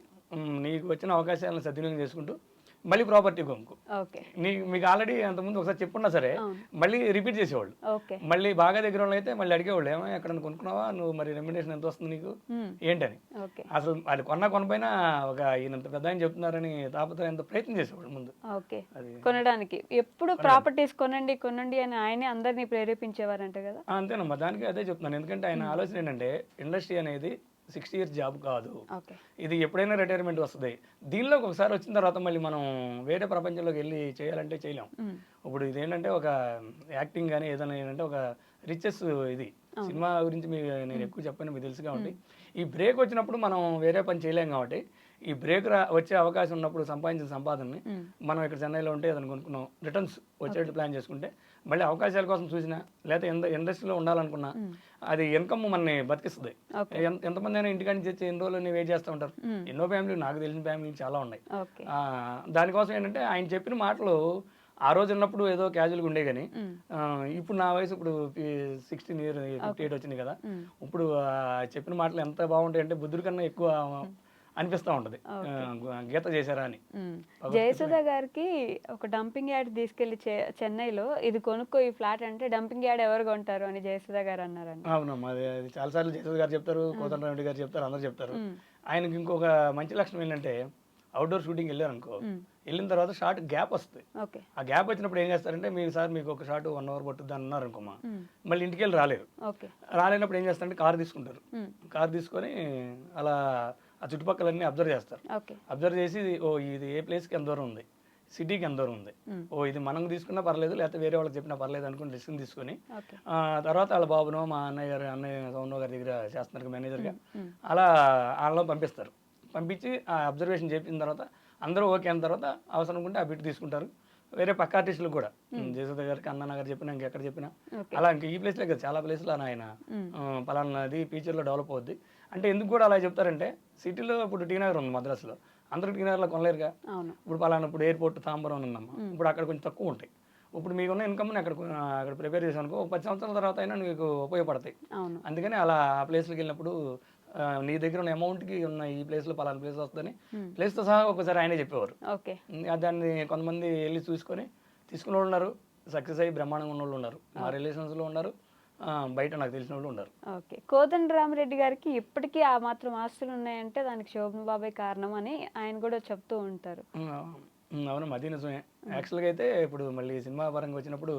నీకు వచ్చిన అవకాశాలను సద్వినియోగం చేసుకుంటూ మళ్ళీ ప్రాపర్టీ కొనుక్కో. మీకు ఆల్రెడీ అంతకుముందు ఒకసారి చెప్పున్నా సరే మళ్ళీ రిపీట్ చేసేవాళ్ళు. మళ్ళీ బాగా దగ్గర వాళ్ళు అయితే మళ్ళీ అడిగేవాళ్ళు, ఏమో ఎక్కడ కొనుక్కున్నావా నువ్వు, మరి రెమ్యునరేషన్ ఎంత వస్తుంది నీకు ఏంటని. అసలు అది కొనపోయినా ఒక ఈయనంత పెద్ద ఆయన చెప్తున్నారని తాపత్రయంతో ప్రయత్నం చేసేవాళ్ళు ముందు కొనడానికి. ఎప్పుడు ప్రాపర్టీస్ కొనండి అని ఆయనే అందరినీ ప్రేరేపించేవారంట కదా. అంతేనమ్మా, దానికి అదే చెప్తున్నాను. ఎందుకంటే ఆయన ఆలోచన ఏంటంటే ఇండస్ట్రీ అనేది 60 years జాబ్ కాదు, ఇది ఎప్పుడైనా రిటైర్మెంట్ వస్తుంది. దీనిలోకి ఒకసారి వచ్చిన తర్వాత మళ్ళీ మనం వేరే ప్రపంచంలోకి వెళ్ళి చేయాలంటే చేయలేం. ఇప్పుడు ఇదేంటంటే ఒక యాక్టింగ్ కానీ ఏదైనా ఏంటంటే ఒక రిచెస్ ఇది. సినిమా గురించి నేను ఎక్కువ చెప్పాను, మీకు తెలుసు కాబట్టి. ఈ బ్రేక్ వచ్చినప్పుడు మనం వేరే పని చేయలేం కాబట్టి ఈ బ్రేక్ వచ్చే అవకాశం ఉన్నప్పుడు సంపాదించిన సంపాదనని మనం ఇక్కడ చెన్నైలో ఉంటే ఏదైనా కొనుక్కున్నాం, రిటర్న్స్ వచ్చేట్టు ప్లాన్ చేసుకుంటే మళ్ళీ అవకాశాల కోసం చూసినా లేకపోతే ఇండస్ట్రీలో ఉండాలనుకున్నా అది ఇన్కమ్ మనని బతికిస్తుంది. ఎంతమంది అయినా ఇంటికాడి నుంచి ఎన్ని రోజులు వెయిట్ చేస్తూ ఉంటారు. ఎన్నో ఫ్యామిలీ, నాకు తెలిసిన ఫ్యామిలీ చాలా ఉన్నాయి. దానికోసం ఏంటంటే ఆయన చెప్పిన మాటలు ఆ రోజు ఉన్నప్పుడు ఏదో క్యాజువల్గా ఉండే కానీ ఇప్పుడు నా వయసు ఇప్పుడు 16 years 58 వచ్చింది కదా, ఇప్పుడు చెప్పిన మాటలు ఎంత బాగుంటాయి అంటే బుద్ధుడి కన్నా ఎక్కువ అనిపిస్తూ ఉంటుంది, గీత చేశారా అని. జయసుధ గారికి ఒక డంపింగ్ యార్డ్ తీసుకెళ్లి చెన్నైలో ఇది కొనుక్కో ఈ ఫ్లాట్ అంటే డంపింగ్ యార్డ్ ఎవరు కొంటారు అని జయసుధ గారు అన్నారండి. అవునమ్మా, అది చాలాసార్లు జయసుధ గారు చెప్తారు, కోదండరామిరెడ్డి గారు చెప్తారు, అందరూ చెప్తారు. ఆయనకి ఇంకొక మంచి లక్షణం ఏంటంటే అవుట్డోర్ షూటింగ్ వెళ్ళారు అనుకో, వెళ్ళిన తర్వాత షార్ట్ గ్యాప్ వస్తుంది. ఆ గ్యాప్ వచ్చినప్పుడు ఏం చేస్తారంటే మీకు ఒక షార్ట్ 1 hour పట్టుద్ది అన్నారు అనుకోమా, మళ్ళీ ఇంటికి వెళ్ళి రాలేనప్పుడు ఏం చేస్తారంటే కారు తీసుకుంటారు. కారు తీసుకొని అలా ఆ చుట్టుపక్కలన్నీ అబ్జర్వ్ చేస్తారు. అబ్జర్వ్ చేసి ఓ ఇది ఏ ప్లేస్కి ఎంత దూరం ఉంది, సిటీకి ఎంత దూరం ఉంది, ఓ ఇది మనం తీసుకున్నా పర్లేదు లేకపోతే వేరే వాళ్ళకి చెప్పినా పర్లేదు అనుకుని డెసిషన్ తీసుకొని తర్వాత వాళ్ళ బాబునో మా అన్నయ్య సౌండ్ గారి దగ్గర చేస్తున్నారు మేనేజర్గా, అలా వాళ్ళలో పంపిస్తారు. పంపించి ఆ అబ్జర్వేషన్ చేసిన తర్వాత అందరూ ఓకే అయిన తర్వాత అవసరం అనుకుంటే ఆ బిట్ తీసుకుంటారు. వేరే పక్క ఆర్టిస్టులకు కూడా జయసుధ గారికి అన్న గారు చెప్పినా ఇంకెక్కడ చెప్పినా అలా ఇంకా ఈ ప్లేస్లో కదా చాలా ప్లేస్లో ఆయన పలానాది ఫ్యూచర్లో డెవలప్ అవుద్ది అంటే. ఎందుకు కూడా అలా చెప్తారంటే సిటీలో ఇప్పుడు టీ నగర్ ఉంది మద్రాసులో, అందరూ టీ నగర్లో కొనలేరుగా. ఇప్పుడు పలానా ఇప్పుడు ఎయిర్పోర్ట్ తాంబరం ఉందమ్మా, ఇప్పుడు అక్కడ కొంచెం తక్కువ ఉంటాయి. ఇప్పుడు మీకున్న ఇన్కమ్ని అక్కడ ప్రిపేర్ చేసానుకో 10 సంవత్సరాల తర్వాత అయినా మీకు ఉపయోగపడతాయి. అందుకని అలా ఆ ప్లేస్లోకి వెళ్ళినప్పుడు నీ దగ్గర ఉన్న అమౌంట్కి ఉన్న ఈ ప్లేస్లో పలానా ప్లేస్ వస్తుందని ప్లేస్తో సహా ఒకసారి ఆయనే చెప్పేవారు. ఓకే. దాన్ని కొంతమంది వెళ్ళి చూసుకొని తీసుకున్న వాళ్ళు ఉన్నారు, సక్సెస్ అయ్యి బ్రహ్మాండంగా ఉన్న వాళ్ళు ఉన్నారు, మా రిలేషన్స్లో ఉన్నారు, బయట నాకు తెలిసిన వాళ్ళు ఉన్నారు. ఓకే. కోదండరామిరెడ్డి గారికి ఇప్పటికీ ఆ మాత్రం ఆస్తులు ఉన్నాయంటే దానికి శోభన్ బాబే కారణం అని ఆయన కూడా చెప్తూ ఉంటారు. అవును, అది నిజమే. యాక్చువల్గా అయితే ఇప్పుడు మళ్ళీ సినిమా పరంగా వచ్చినప్పుడు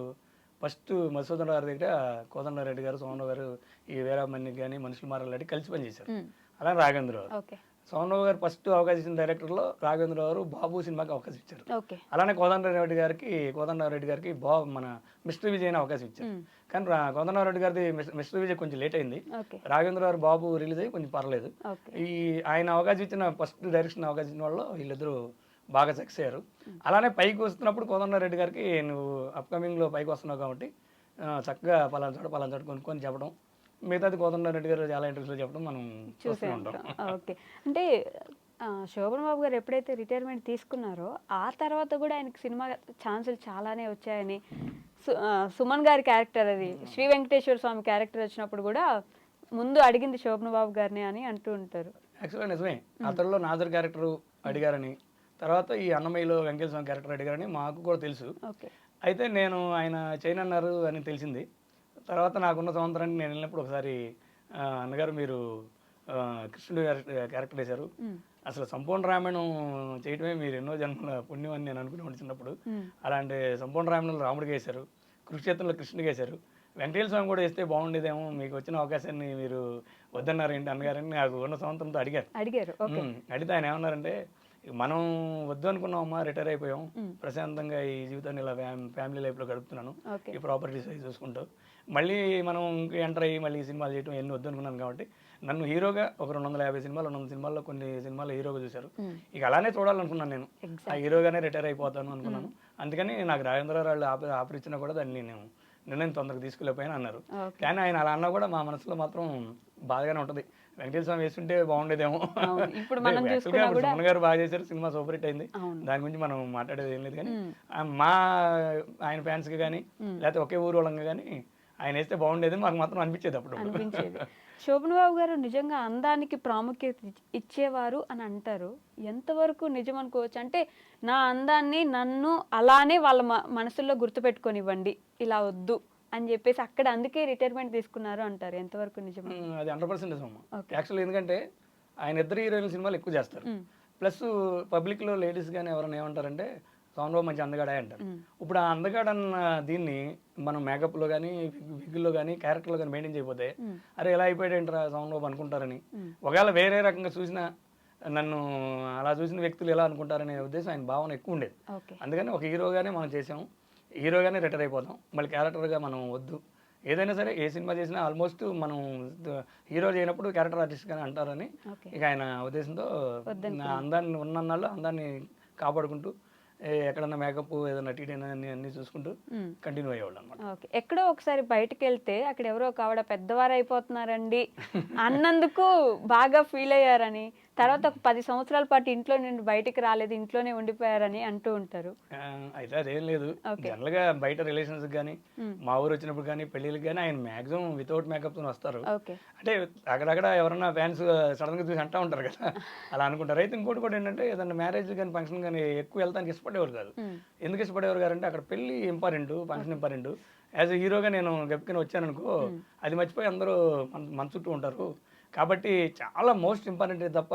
ఫస్ట్ మధుసూదన్ గారి దగ్గర కోదండరెడ్డి గారు, సోమరావు గారు ఈ వీరామణికి కానీ మనుషులు మారాలంటే కలిసి పనిచేశారు. అలా రాఘవేంద్రరావు ఓకే. సోమరావు గారు ఫస్ట్ అవకాశం ఇచ్చిన డైరెక్టర్లో రాఘవేంద్రరావు గారు బాబు సినిమాకి అవకాశం ఇచ్చారు. ఓకే. అలానే కోదండరెడ్డి గారికి మన మిస్టర్ విజయ్ అని అవకాశం ఇచ్చారు. కానీ కోదండరెడ్డి గారిది మిస్టర్ విజయ్ కొంచెం లేట్ అయింది. రాఘవేంద్ర గారు బాబు రిలీజ్ అయ్యి కొంచెం పర్లేదు. ఈ ఆయన అవకాశం ఇచ్చిన ఫస్ట్ డైరెక్షన్ అవకాశం ఇచ్చిన వాళ్ళు వీళ్ళిద్దరూ బాగా సక్సెస్ అయ్యారు. అలానే పైకి వస్తున్నప్పుడు కోదండరెడ్డి గారికి నువ్వు అప్కమింగ్లో పైకి వస్తున్నావు కాబట్టి చక్కగా పలానా చోట కొనుక్కొని చెప్పడం, మిగతాది కోదండరెడ్డి గారు చాలా ఇంట్రెస్ట్లో చెప్పడం మనం చూస్తూ ఉంటాం. ఓకే. అంటే శోభన్ బాబు గారు ఎప్పుడైతే రిటైర్మెంట్ తీసుకున్నారో ఆ తర్వాత కూడా ఆయనకి సినిమా ఛాన్సులు చాలానే వచ్చాయని, సుమన్ గారి క్యారెక్టర్ అది శ్రీ వెంకటేశ్వర స్వామి క్యారెక్టర్ వచ్చినప్పుడు కూడా ముందు అడిగింది శోభన్ బాబు గారిని అని అంటూ ఉంటారు. యాక్చువల్గా నిజమే, అతడిలో నాజర్ క్యారెక్టర్ అడిగారని, తర్వాత ఈ అన్నమయ్యలో వెంకటేశ్వర స్వామి క్యారెక్టర్ అడిగారని మాకు కూడా తెలుసు. అయితే నేను ఆయన చేయనన్నారు అని తెలిసింది. తర్వాత నాకున్న సంవత్సరానికి నేను వెళ్ళినప్పుడు ఒకసారి అన్నగారు మీరు కృష్ణుడు క్యారెక్టర్ వేశారు, అసలు సంపూర్ణ రామాయణం చేయటమే మీరు ఎన్నో జన్మల పుణ్యం అని నేను అనుకునేవాడు చిన్నప్పుడు. అలాంటి సంపూర్ణ రామాయణంలో రాముడికి వేశారు, కురుక్షేత్రంలో కృష్ణుడికి వేశారు, వెంకటేశ్వర స్వామి కూడా వేస్తే బాగుండేదేమో, మీకు వచ్చిన అవకాశాన్ని మీరు వద్దన్నారు ఏంటి అన్నగారని నాకు ఉన్న సంవత్సరంతో అడిగారు. అడిగితే ఆయన ఏమన్నారంటే, మనం వద్దు అనుకున్నామమ్మా, రిటైర్ అయిపోయాం, ప్రశాంతంగా ఈ జీవితాన్ని ఇలా ఫ్యామిలీ లైఫ్లో గడుపుతున్నాను, ఈ ప్రాపర్టీస్ అవి చూసుకుంటూ మళ్ళీ మనం ఎంటర్ అయ్యి మళ్ళీ సినిమాలు చేయడం ఎన్ని వద్దు అనుకున్నాను కాబట్టి నన్ను హీరోగా ఒక 250 సినిమాలు 200 సినిమాల్లో కొన్ని సినిమాలు హీరోగా చూశారు. ఇక అలానే చూడాలనుకున్నాను నేను, ఆ హీరోగానే రిటైర్ అయిపోతాను అనుకున్నాను. అందుకని నాకు రాజేంద్ర వాళ్ళు ఆఫర్ ఇచ్చినా కూడా దాన్ని నేను నిర్ణయం తొందరగా తీసుకెళ్ళిపోయాను అన్నారు. కానీ ఆయన అలా అన్నా కూడా మా మనసులో మాత్రం బాధగానే ఉంటుంది, వెంకటేశ్వర స్వామి వేస్తుంటే బాగుండేదేమో. సుమన్ గారు బాగా చేశారు, సినిమా సూపర్ హిట్ అయింది, దాని గురించి మనం మాట్లాడేది ఏం లేదు. కానీ మా ఆయన ఫ్యాన్స్కి కానీ లేకపోతే ఒకే ఊరు వాళ్ళంగా కానీ ఆయన వేస్తే బాగుండేది మాకు మాత్రం అనిపించేది అప్పుడు. శోభన్ బాబు గారు నిజంగా అందానికి ప్రాముఖ్యత ఇచ్చేవారు అని అంటారు, ఎంతవరకు నిజం అనుకోవచ్చు? అంటే నా అందాన్ని నన్ను అలానే వాళ్ళ మనసుల్లో గుర్తుపెట్టుకొనివ్వండి, ఇలా వద్దు అని చెప్పేసి అక్కడ అందుకే రిటైర్మెంట్ తీసుకున్నారు అంటారు, ఎంతవరకు నిజం? అది 100% నిజం యాక్చువల్లీ. ఎందుకంటే ఆయన ఇద్దరు హీరోయిన్ సినిమాలు ఎక్కువ చేస్తారు, ప్లస్ పబ్లిక్లో లేడీస్ కానీ ఎవరైనా ఏమంటారంటే సౌండ్ మంచి అందగాడే అంటారు. ఇప్పుడు ఆ అందగాడన్న దీన్ని మనం మేకప్లో కానీ విగ్గుల్లో కానీ క్యారెక్టర్లో కానీ మెయింటైన్ చేయకపోతే అరే ఎలా అయిపోయాడు ఏంటరా సౌండ్ బాబు అనుకుంటారని, ఒకవేళ వేరే రకంగా చూసినా నన్ను అలా చూసిన వ్యక్తులు ఎలా అనుకుంటారనే ఉద్దేశం ఆయన భావన ఎక్కువ ఉండేది. అందుకని ఒక హీరోగానే మనం చేసాము, హీరోగానే రిటైర్ అయిపోతాం, మళ్ళీ క్యారెక్టర్గా మనం వద్దు. ఏదైనా సరే ఏ సినిమా చేసినా ఆల్మోస్ట్ మనం హీరో చేయనప్పుడు క్యారెక్టర్ ఆర్టిస్ట్ గానే అంటారని ఇక ఆయన ఉద్దేశంతో అందాన్ని ఉన్నన్నాళ్ళు అందాన్ని కాపాడుకుంటూ ఎక్కడన్నా మేకప్ ఏదైనా టీటీ అన్ని చూసుకుంటూ కంటిన్యూ అయ్యేవాళ్ళు అనమాట. ఓకే. ఎక్కడో ఒకసారి బయటకు వెళ్తే అక్కడ ఎవరో ఒక ఆవిడ పెద్దవారు అయిపోతున్నారండి అన్నందుకు బాగా ఫీల్ అయ్యారని, తర్వాత ఒక 10 సంవత్సరాల పాటు ఇంట్లో నుండి బయటికి రాలేదు, ఇంట్లోనే ఉండిపోయారని అంటూ ఉంటారు. అయితే అదేం లేదు, జనరల్ గా బయట రిలేషన్స్ కానీ మా ఊరు వచ్చినప్పుడు కానీ పెళ్లికి కానీ ఆయన మాక్సిమం వితౌట్ మేకప్ తో వస్తారు. అంటే అక్కడక్కడ ఎవరన్నా ఫ్యాన్స్ సడన్ గా చూసి అంటా ఉంటారు కదా, అలా అనుకుంటారు. అయితే ఇంకోటి కూడా ఏంటంటే ఏదన్నా మ్యారేజ్ కానీ ఫంక్షన్ కానీ ఎక్కువ వెళ్తానికి ఇష్టపడేవారు కాదు. ఎందుకు ఇష్టపడేవారు గారు అంటే అక్కడ పెళ్లి important, function important. As a హీరోగా నేను గెప్పుకొని వచ్చాననుకో అది మర్చిపోయి అందరూ మన చుట్టూ ఉంటారు కాబట్టి చాలా మోస్ట్ ఇంపార్టెంట్ తప్ప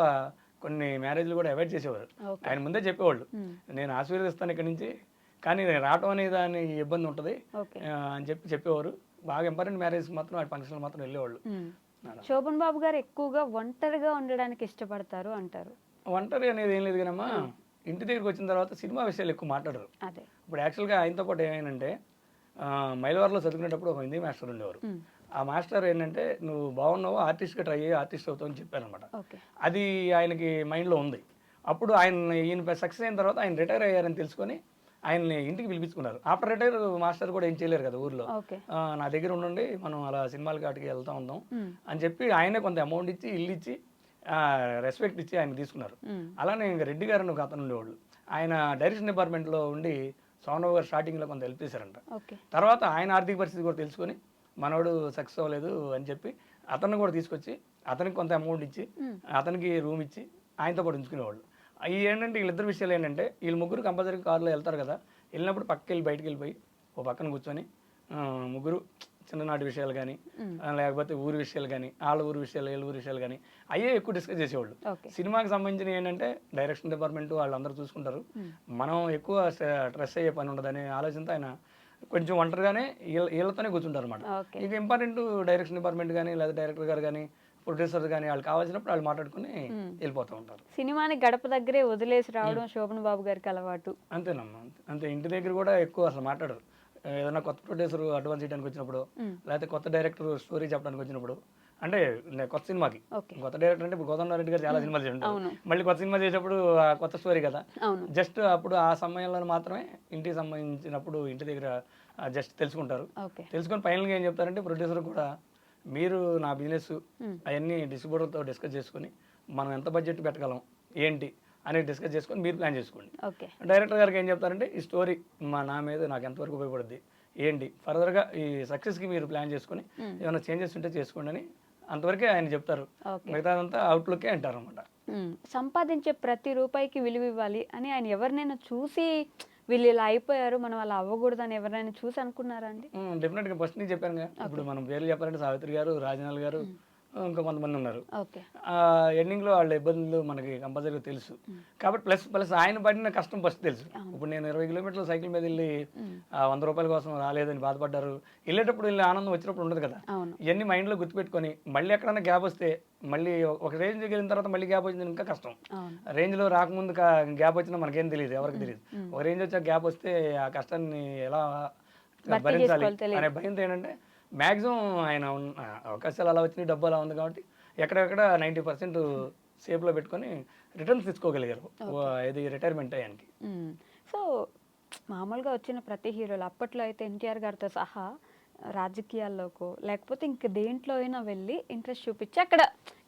కొన్ని మ్యారేజ్లు కూడా అవాయిడ్ చేసేవారు. ఆయన ముందే చెప్పేవాళ్ళు, నేను ఆశీర్వదిస్తాను ఇక్కడి నుంచి, కానీ నేను రావటం అనేది దాని ఇబ్బంది ఉంటుంది అని చెప్పేవారు. బాగా ఇంపార్టెంట్ మ్యారేజ్ మాత్రం ఆ ఫంక్షన్లు మాత్రం వెళ్ళేవాళ్ళు. శోభన్ బాబు గారు ఎక్కువగా ఒంటరిగా ఉండడానికి ఇష్టపడతారు అంటారు. ఒంటరి అనేది ఏం లేదు కానమ్మా, ఇంటి దగ్గరికి వచ్చిన తర్వాత సినిమా విషయాలు ఎక్కువ మాట్లాడరు. ఇప్పుడు యాక్చువల్గా ఆయనతో పాటు ఏమైందంటే మైలవరంలో చదువుకునేటప్పుడు ఒక హిందీ మాస్టర్ ఉండేవారు. ఆ మాస్టర్ ఏంటంటే నువ్వు బాగున్నావు, ఆర్టిస్ట్గా ట్రై అయ్యి ఆర్టిస్ట్ అవుతావు అని చెప్పారనమాట. అది ఆయనకి మైండ్లో ఉంది. అప్పుడు ఈయన సక్సెస్ అయిన తర్వాత ఆయన రిటైర్ అయ్యారని తెలుసుకొని ఆయన్ని ఇంటికి పిలిపించుకున్నారు. ఆఫ్టర్ రిటైర్ మాస్టర్ కూడా ఏం చేయలేరు కదా ఊర్లో, నా దగ్గర ఉండండి మనం అలా సినిమాల కాటికి వెళ్తా ఉందాం అని చెప్పి ఆయనే కొంత అమౌంట్ ఇచ్చి ఇల్లు ఇచ్చి రెస్పెక్ట్ ఇచ్చి ఆయన తీసుకున్నారు. అలానే ఇంకా రెడ్డి గారు ఒక అతను ఉండేవాళ్ళు, ఆయన డైరెక్షన్ డిపార్ట్మెంట్లో ఉండి సౌండ్ గారు స్టార్టింగ్లో కొంత హెల్ప్ చేశారంట. తర్వాత ఆయన ఆర్థిక పరిస్థితి కూడా తెలుసుకొని మనోడు సక్సెస్ అవ్వలేదు అని చెప్పి అతన్ని కూడా తీసుకొచ్చి అతనికి కొంత అమౌంట్ ఇచ్చి అతనికి రూమ్ ఇచ్చి ఆయనతో పాటు ఉంచుకునేవాళ్ళు. అవి ఏంటంటే వీళ్ళిద్దరు విషయాలు ఏంటంటే వీళ్ళు ముగ్గురు కంపల్సరీ కారులో వెళ్తారు కదా, వెళ్ళినప్పుడు పక్కకి వెళ్ళి బయటకు వెళ్ళిపోయి ఓ పక్కన కూర్చొని ముగ్గురు చిన్ననాటి విషయాలు కానీ లేకపోతే ఊరి విషయాలు కానీ వాళ్ళ ఊరి విషయాలు వీళ్ళ ఊరి విషయాలు కానీ అయ్యే ఎక్కువ డిస్కస్ చేసేవాళ్ళు. సినిమాకి సంబంధించిన ఏంటంటే డైరెక్షన్ డిపార్ట్మెంట్ వాళ్ళందరూ చూసుకుంటారు, మనం ఎక్కువ స్ట్రెస్ అయ్యే పని ఉండదనే ఆలోచనతో ఆయన కొంచెం ఒంటరిగానే వీళ్ళతోనే కూర్చుంటారు అనమాట. ఇక ఇంపార్టెంట్ డైరెక్షన్ డిపార్ట్మెంట్ కానీ లేదా డైరెక్టర్ గారు కానీ ప్రొడ్యూసర్ కానీ వాళ్ళు కావాల్సినప్పుడు వాళ్ళు మాట్లాడుకుని వెళ్ళిపోతూ ఉంటారు. సినిమాని గడప దగ్గరే వదిలేసి రావడం శోభన్ బాబు గారికి అలవాటు. అంతేనమ్మా, అంతే. ఇంటి దగ్గర కూడా ఎక్కువ అసలు మాట్లాడరు. ఏదైనా కొత్త ప్రొడ్యూసర్ అడ్వాన్స్ చేయడానికి వచ్చినప్పుడు లేకపోతే కొత్త డైరెక్టర్ స్టోరీ చెప్పడానికి వచ్చినప్పుడు, అంటే కొత్త సినిమాకి కొత్త డైరెక్టర్ అంటే ఇప్పుడు గోదండారెడ్డి గారు చాలా సినిమాలు చేస్తుంటారు, మళ్ళీ కొత్త సినిమా చేసేటప్పుడు కొత్త స్టోరీ కదా, జస్ట్ అప్పుడు ఆ సమయంలో మాత్రమే ఇంటికి సంబంధించినప్పుడు ఇంటి దగ్గర జస్ట్ తెలుసుకుంటారు. తెలుసుకొని ఫైనల్గా ఏం చెప్తారంటే ప్రొడ్యూసర్ కూడా మీరు నా బిజినెస్ అవన్నీ డిస్ట్రిబ్యూటర్తో డిస్కస్ చేసుకుని మనం ఎంత బడ్జెట్ పెట్టగలం ఏంటి అనేది డిస్కస్ చేసుకొని మీరు ప్లాన్ చేసుకోండి. డైరెక్టర్ గారికి ఏం చెప్తారంటే ఈ స్టోరీ నా మీద నాకు ఎంతవరకు ఉపయోగపడుద్ది ఏంటి, ఫర్దర్గా ఈ సక్సెస్కి మీరు ప్లాన్ చేసుకుని ఏమైనా చేంజెస్ ఉంటే చేసుకోండి అని అంతవరకే ఆయన చెప్తారు. మిగతాదంతా అవుట్లుకే అంటారు అనమాట. సంపాదించే ప్రతి రూపాయికి విలువ ఇవ్వాలి అని ఆయన ఎవరినైనా చూసి వీళ్ళు ఇలా అయిపోయారు మనం అలా అవ్వకూడదని ఎవరైనా చూసి అనుకున్నారా అండి? డెఫినెట్గా ఫస్ట్ నేను చెప్పాను కదా, ఇప్పుడు మనం పేర్లు చెప్పాలంటే సావిత్రి గారు, రాజనాల్ గారు, ఇంకా కొంతమంది ఉన్నారు. ఎండింగ్లో వాళ్ళ ఇబ్బందులు మనకి కంపల్సరీగా తెలుసు కాబట్టి ప్లస్ ఆయన పడిన కష్టం ఫస్ట్ తెలుసు. ఇప్పుడు నేను 20 కిలోమీటర్లు సైకిల్ మీద వెళ్ళి 100 రూపాయల కోసం రాలేదని బాధపడ్డారు, వెళ్ళేటప్పుడు వెళ్ళి ఆనందం వచ్చినప్పుడు ఉండదు కదా. ఇవన్నీ మైండ్లో గుర్తుపెట్టుకొని మళ్ళీ ఎక్కడన్నా గ్యాప్ వస్తే మళ్ళీ ఒక రేంజ్కి వెళ్ళిన తర్వాత మళ్ళీ గ్యాప్ వచ్చింది ఇంకా కష్టం. రేంజ్లో రాకముందు గ్యాప్ వచ్చినా మనకేం తెలియదు, ఎవరికి తెలియదు. ఒక రేంజ్ వచ్చాక గ్యాప్ వస్తే ఆ కష్టాన్ని ఎలా భరించాలి అనే భయంతో ఏంటంటే మ్యాక్సిమం ఆయన అవకాశాలు అలా వచ్చినాయి, డబ్బు అలా ఉంది కాబట్టి ఎక్కడెక్కడ 90% సేఫ్లో పెట్టుకొని రిటర్న్స్ తీసుకోగలిగారు ఇది రిటైర్మెంట్ అయ్యానికి. సో మామూలుగా వచ్చిన ప్రతి హీరోలు అప్పట్లో అయితే ఎన్టీఆర్ గారితో సహా రాజకీయాల్లోకో లేకపోతే ఇంక దేంట్లో అయినా వెళ్ళి ఇంట్రెస్ట్ చూపించి అక్కడ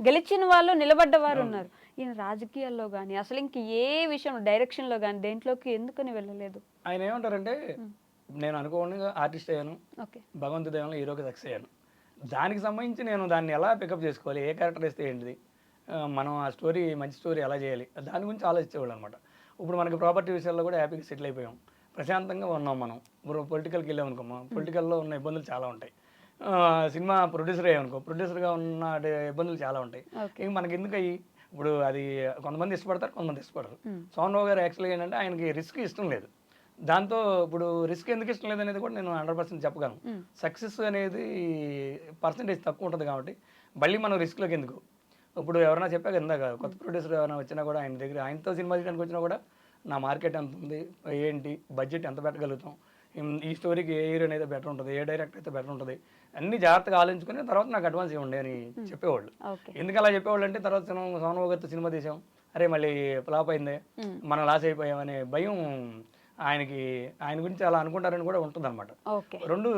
గెలిచిన వాళ్ళు నిలబడ్డ వారు ఉన్నారు. ఈయన రాజకీయాల్లో కానీ అసలు ఇంక ఏ విషయం డైరెక్షన్లో కానీ దేంట్లోకి ఎందుకని వెళ్ళలేదు? ఆయన ఏమంటారంటే నేను అనుకోకుండా ఆర్టిస్ట్ అయ్యాను, భగవంతు దైవంలో హీరోకి సక్సెస్ అయ్యాను, దానికి సంబంధించి నేను దాన్ని ఎలా పికప్ చేసుకోవాలి, ఏ క్యారెక్టర్ వేస్తే ఏంటిది, మనం ఆ స్టోరీ మంచి స్టోరీ ఎలా చేయాలి దాని గురించి ఆలోచించేవాళ్ళు అనమాట. ఇప్పుడు మనకి ప్రాపర్టీ విషయాల్లో కూడా హ్యాపీగా సెటిల్ అయిపోయాం, ప్రశాంతంగా ఉన్నాం. మనం ఇప్పుడు పొలిటికల్కి వెళ్ళామనుకోమా, పొలిటికల్లో ఉన్న ఇబ్బందులు చాలా ఉంటాయి. సినిమా ప్రొడ్యూసర్ అయ్యామనుకో, ప్రొడ్యూసర్గా ఉన్న ఇబ్బందులు చాలా ఉంటాయి. ఇంక మనకి ఎందుకు అయ్యి ఇప్పుడు అది కొంతమంది ఇష్టపడతారు, కొంతమంది ఇష్టపడరు. సోమన్ బాబు గారు యాక్చువల్గా ఏంటంటే ఆయనకి రిస్క్ ఇష్టం లేదు. దాంతో ఇప్పుడు రిస్క్ ఎందుకు ఇష్టం లేదనేది కూడా నేను 100% చెప్పగలను. సక్సెస్ అనేది పర్సంటేజ్ తక్కువ ఉంటుంది కాబట్టి మళ్ళీ మనం రిస్క్లోకి ఎందుకు. ఇప్పుడు ఎవరైనా చెప్పాక ఇందాక కొత్త ప్రొడ్యూసర్ ఎవరైనా వచ్చినా కూడా ఆయన దగ్గర ఆయనతో సినిమా తీయడానికి వచ్చినా కూడా నా మార్కెట్ ఎంత ఉంది ఏంటి, బడ్జెట్ ఎంత పెట్టగలుగుతాం, ఈ స్టోరీకి ఏ హీరోయిన్ అయితే బెటర్ ఉంటుంది, ఏ డైరెక్టర్ అయితే బెటర్ ఉంటుంది, అన్ని జాగ్రత్తగా ఆలోచించుకుని తర్వాత నాకు అడ్వాన్స్ ఇవ్వండి అని చెప్పేవాళ్ళు. ఎందుకు అలా చెప్పేవాళ్ళు అంటే తర్వాత సోమన్ బాబు గారితో సినిమా తీసాం, అరే మళ్ళీ ఫ్లాప్ అయిందే, మనం లాస్ అయిపోయామనే భయం ఆయన గురించి అలా అనుకుంటారని కూడా ఉంటుంది అనమాట. రెండు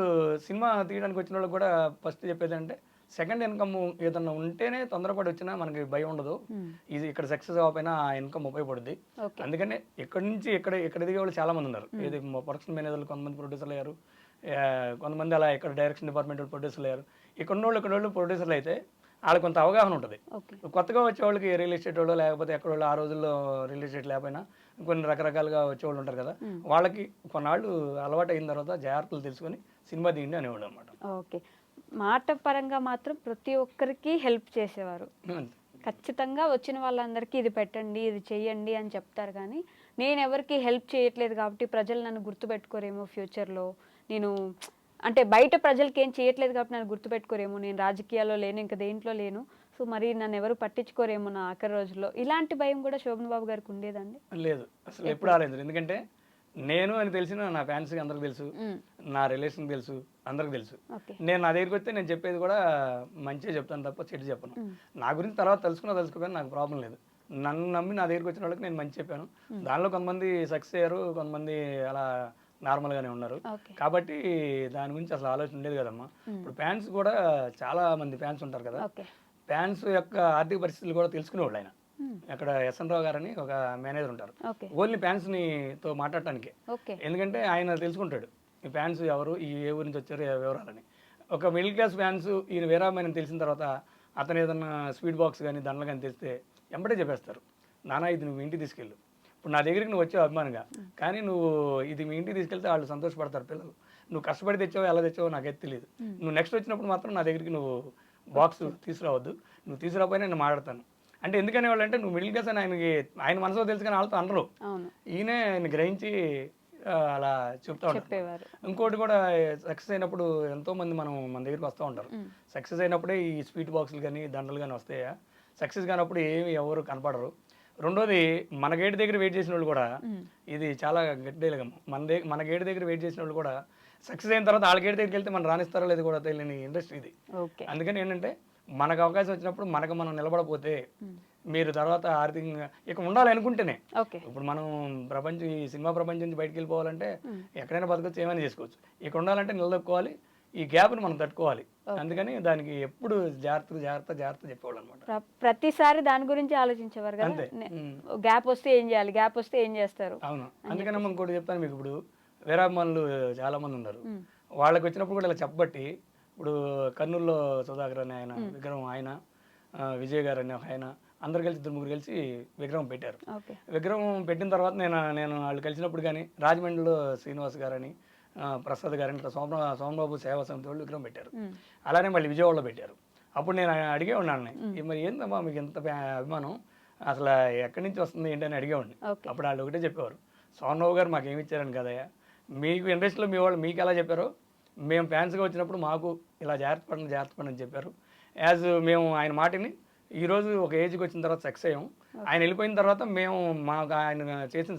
సినిమా తీయడానికి వచ్చిన వాళ్ళకి కూడా ఫస్ట్ చెప్పేది అంటే సెకండ్ ఇన్కమ్ ఏదన్నా ఉంటేనే తొందరపడి వచ్చినా మనకి భయం ఉండదు, ఇది ఇక్కడ సక్సెస్ అవ్వకపోయినా ఆ ఇన్కమ్ ఉపయోగపడుద్ది. అందుకనే ఇక్కడ నుంచి ఇక్కడ దిగే వాళ్ళు చాలా మంది ఉన్నారు. ఇది ప్రొడక్షన్ మేనేజర్లు కొంతమంది ప్రొడ్యూసర్లు అయ్యారు, కొంతమంది అలా ఇక్కడ డైరెక్షన్ డిపార్ట్మెంట్ ప్రొడ్యూసర్లు అయ్యారు. ఇక్కడ ప్రొడ్యూసర్లు అయితే వాళ్ళకి కొంత అవగాహన ఉంటుంది. కొత్తగా వచ్చే వాళ్ళకి రియల్ ఎస్టేట్ వాళ్ళు లేకపోతే ఎక్కడ వాళ్ళు ఆ రోజుల్లో రియల్ ఎస్టేట్ లేకపోయినా కొన్ని రకరకాలుగా వచ్చేవాళ్ళు ఉంటారు కదా, వాళ్ళకి కొన్నాళ్ళు అలవాటు అయిన తర్వాత జాగ్రత్తలు తెలుసుకొని సినిమా తీయండి అనేవాడు అనమాట. ఓకే, మాట పరంగా మాత్రం ప్రతి ఒక్కరికి హెల్ప్ చేసేవారు. ఖచ్చితంగా వచ్చిన వాళ్ళందరికీ ఇది పెట్టండి ఇది చెయ్యండి అని చెప్తారు, కానీ నేను ఎవరికి హెల్ప్ చేయట్లేదు కాబట్టి ప్రజలు నన్ను గుర్తుపెట్టుకోరేమో ఫ్యూచర్లో, నేను అంటే బయట ప్రజలకి ఏం చేయట్లేదు కాబట్టి నన్ను గుర్తుపెట్టుకోరేమో, నేను రాజకీయాల్లో లేను ఇంకా దేంట్లో లేను, సో మరి నన్ను ఎవరు పట్టించుకోరేమో నా ఆఖరి రోజుల్లో, ఇలాంటి భయం కూడా శోభన్ బాబు గారికి ఉండేదండి? లేదు, అసలు ఎప్పుడు రాలేదు. ఎందుకంటే నేను అని తెలిసిన నా ఫ్యాన్స్కి అందరికి తెలుసు, నా రిలేషన్ తెలుసు, అందరికి తెలుసు. నేను నా దగ్గరికి వస్తే నేను చెప్పేది కూడా మంచిగా చెప్తాను తప్ప చెడు చెప్పను. నా గురించి తర్వాత తెలుసుకోకపోయినా నాకు ప్రాబ్లం లేదు. నన్ను నమ్మి నా దగ్గరికి వచ్చిన వాళ్ళకి నేను మంచి చెప్పాను. దానిలో కొంతమంది సక్సెస్ అయ్యారు, కొంతమంది అలా నార్మల్గానే ఉన్నారు. కాబట్టి దాని గురించి అసలు ఆలోచన ఉండేది కదమ్మా. ఇప్పుడు ఫ్యాన్స్ కూడా చాలా మంది ఫ్యాన్స్ ఉంటారు కదా, ఫ్యాన్స్ యొక్క ఆర్థిక పరిస్థితులు కూడా తెలుసుకునేవాళ్ళు ఆయన. అక్కడ ఎస్ఎన్ రావు గారని ఒక మేనేజర్ ఉంటారు, ఓన్లీ ఫ్యాన్స్ని తో మాట్లాడటానికి. ఎందుకంటే ఆయన తెలుసుకుంటాడు ఈ ఫ్యాన్స్ ఎవరు, ఈ ఏ ఊరి నుంచి వచ్చారు, వివరాలని. ఒక మిడిల్ క్లాస్ ఫ్యాన్స్ ఈయన వీరామని తెలిసిన తర్వాత అతను ఏదన్నా స్వీట్ బాక్స్ కానీ దండలు కానీ తెస్తే వెంబడే చెప్పేస్తారు, నాన్న ఇది నువ్వు ఇంటికి తీసుకెళ్ళు. ఇప్పుడు నా దగ్గరికి నువ్వు వచ్చావు అభిమానంగా, కానీ నువ్వు ఇది మీ ఇంటికి తీసుకెళ్తే వాళ్ళు సంతోషపడతారు పిల్లలు. నువ్వు కష్టపడి తెచ్చావో ఎలా తెచ్చావో నాకైతే తెలియదు. నువ్వు నెక్స్ట్ వచ్చినప్పుడు మాత్రం నా దగ్గరికి నువ్వు బాక్స్ తీసుకురావద్దు, నువ్వు తీసుకురాకపోయినా నేను మాట్లాడతాను అంటే. ఎందుకనే వాళ్ళు అంటే నువ్వు మిడిల్ క్లాస్ అని ఆయన మనసులో తెలుసు కానీ వాళ్ళతో అనరు. ఈయనే ఆయన గ్రహించి అలా చెప్తా ఉంటారు. ఇంకోటి కూడా సక్సెస్ అయినప్పుడు ఎంతోమంది మన దగ్గరికి వస్తూ ఉంటారు. సక్సెస్ అయినప్పుడే ఈ స్వీట్ బాక్సులు కానీ దండలు కానీ వస్తాయా, సక్సెస్ కానప్పుడు ఏమి ఎవరు కనపడరు. రెండోది మన గేట్ దగ్గర వెయిట్ చేసిన వాళ్ళు కూడా, ఇది చాలా గట్టిగా మన గేట్ దగ్గర వెయిట్ చేసిన వాళ్ళు కూడా సక్సెస్ అయిన తర్వాత వాళ్ళ గేట్ దగ్గరికి వెళ్తే మనం రాణిస్తారో లేదు కూడా తెలియని ఇండస్ట్రీ ఇది. అందుకని ఏంటంటే మనకు అవకాశం వచ్చినప్పుడు మనకు మనం నిలబడపోతే మీరు తర్వాత ఆర్థికంగా ఇక ఉండాలి అనుకుంటేనే. ఇప్పుడు మనం ఈ సినిమా ప్రపంచం నుంచి బయటకు వెళ్ళిపోవాలంటే ఎక్కడైనా బతకొచ్చు, ఏమైనా చేసుకోవచ్చు. ఇక ఉండాలంటే నిలదొక్కుకోవాలి, ఈ గ్యాప్ని మనం తట్టుకోవాలి. అందుకని దానికి ఎప్పుడు జాగ్రత్త చెప్పేవాళ్ళు అనమాట. ప్రతిసారి దాని గురించి ఆలోచించేవారు కదా, గ్యాప్ వస్తే ఏం చేయాలి, గ్యాప్ వస్తే ఏం చేస్తారు. అవును, అందుకని ఇంకోటి చెప్తాను మీకు. ఇప్పుడు వీరాభిమానులు చాలా మంది ఉన్నారు, వాళ్ళకి వచ్చినప్పుడు కూడా ఇలా చెప్పబట్టి, ఇప్పుడు కర్నూలులో సుధాకర్ అని ఆయన విగ్రహం, ఆయన విజయ్ గారు అని ఆయన, అందరు కలిసి 2-3 కలిసి విగ్రహం పెట్టారు. విగ్రహం పెట్టిన తర్వాత నేను వాళ్ళు కలిసినప్పుడు కానీ రాజమండ్రిలో శ్రీనివాస్ గారని, ప్రసాద్ గారని, ఇట్లా సోమబాబు సేవా సమితి వాళ్ళు విగ్రహం పెట్టారు. అలానే మళ్ళీ విజయవాడలో పెట్టారు. అప్పుడు నేను అడిగే ఉన్నాను, మరి ఏందమ్మా మీకు ఎంత అభిమానం, అసలు ఎక్కడి నుంచి వస్తుంది ఏంటని అడిగేవాడిని. అప్పుడు వాళ్ళు ఒకటే చెప్పేవారు, సోమబాబు గారు మాకు ఏమి ఇచ్చారని కదయ్యా, మీకు ఇండస్ట్రీలో మీ వాళ్ళు మీకు ఎలా చెప్పారో మేము ఫ్యాన్స్గా వచ్చినప్పుడు మాకు ఇలా జాగ్రత్త పడని చెప్పారు. యాజ్ మేము ఆయన మాటని ఈరోజు ఒక ఏజ్కి వచ్చిన తర్వాత సక్సెస్ అయ్యాం. ఆయన వెళ్ళిపోయిన తర్వాత మేము మాకు ఆయన చేసిన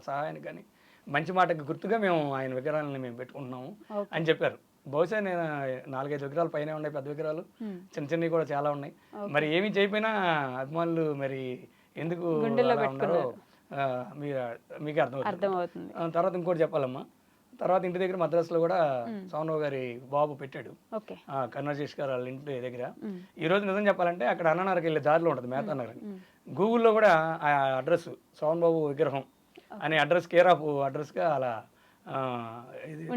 సహాయానికి కానీ మంచి మాటకి గుర్తుగా మేము ఆయన విగ్రహాలను మేము పెట్టుకుంటున్నాము అని చెప్పారు. బహుశా నేను 4-5 విగ్రహాలు పైన ఉన్నాయి, పెద్ద విగ్రహాలు, చిన్నవి కూడా చాలా ఉన్నాయి. మరి ఏమీ చేయకపోయినా అభిమానులు మరి ఎందుకు ఉన్నారో మీకు అర్థమవుతుంది. తర్వాత ఇంకోటి చెప్పాలమ్మా, తర్వాత ఇంటి దగ్గర మద్రాసులో కూడా సోమరావు గారి బాబు పెట్టాడు, కన్నజేష్ గారు వాళ్ళ ఇంటి దగ్గర. ఈ రోజు నిజం చెప్పాలంటే అక్కడ అన్ననగర్కి వెళ్ళే దారిలో ఉంటుంది మేతా నగర్. గూగుల్లో కూడా ఆ అడ్రస్ సోమబాబు విగ్రహం అనే అడ్రస్ అడ్రస్గా అలా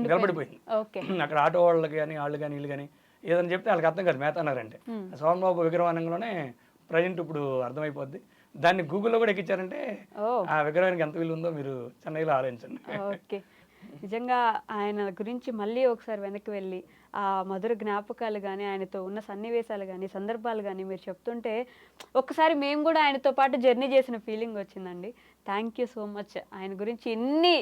నిలబడిపోయింది. అక్కడ ఆటో వాళ్ళకి కానీ వాళ్ళు కానీ వీళ్ళు కానీ ఏదైనా చెప్తే వాళ్ళకి అర్థం కాదు మేతా నగర్ అంటే. సోమబాబు విగ్రహానంలోనే ప్రజెంట్ ఇప్పుడు అర్థమైపోద్ది. దాన్ని గూగుల్లో కూడా ఎక్కించారంటే ఆ విగ్రహానికి ఎంత విలువ ఉందో మీరు చెన్నైలో ఆలోచించండి. నిజంగా ఆయన గురించి మళ్ళీ ఒకసారి వెనక్కి వెళ్ళి ఆ మధుర జ్ఞాపకాలు కానీ, ఆయనతో ఉన్న సన్నివేశాలు కానీ, సందర్భాలు కానీ మీరు చెప్తుంటే ఒక్కసారి మేము కూడా ఆయనతో పాటు జర్నీ చేసిన ఫీలింగ్ వచ్చిందండి. Thank you so much. ఆయన గురించి ఎన్ని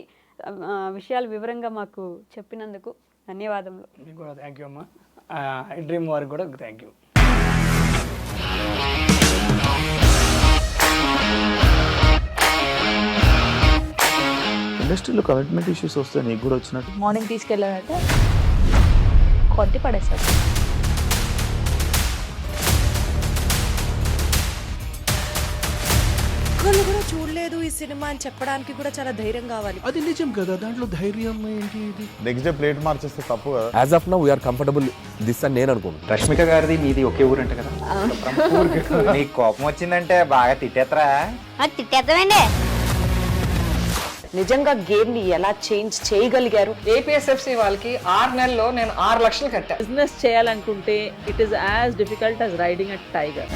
విషయాలు వివరంగా మాకు చెప్పినందుకు ధన్యవాదములు. మీకు కూడా థ్యాంక్ యూ అమ్మా. ఐ డ్రీమ్ వారికి కూడా థ్యాంక్ యూ. ఇండస్ట్రీలో కమిట్మెంట్ ఇష్యూస్ వస్తే నీకు కూడా వచ్చినట్టు? మార్నింగ్ తీసుకెళ్ళాలంటే కొట్టి పడేస్తారు. ఒక్కళ్ళు కూడా చూడలేదు ఈ సినిమా అని చెప్పడానికి కూడా చాలా ధైర్యం కావాలి. అది నిజం కదా, దాంట్లో ధైర్యం ఏంటి? ఇది నెక్స్ట్ డే ప్లేట్ మార్చేస్తే తప్పు కదా. As of now we are comfortable this అని నేను అనుకుంటున్నాను. రష్మిక గారిది మీది ఒకే ఊరంట కదా. నీకు కోపం వచ్చిందంటే బాగా తిట్టేత్తరా? తిట్టేద్దామండి. నిజంగా గేమ్ ని ఎలా చేంజ్ చేయగలిగారు? ఏపీఎస్ఎఫ్సి వాళ్ళకి 6 నెలల్లో నేను 6 లక్షలు కట్టా. బిజినెస్ చేయాలనుకుంటే it is as difficult as riding a tiger.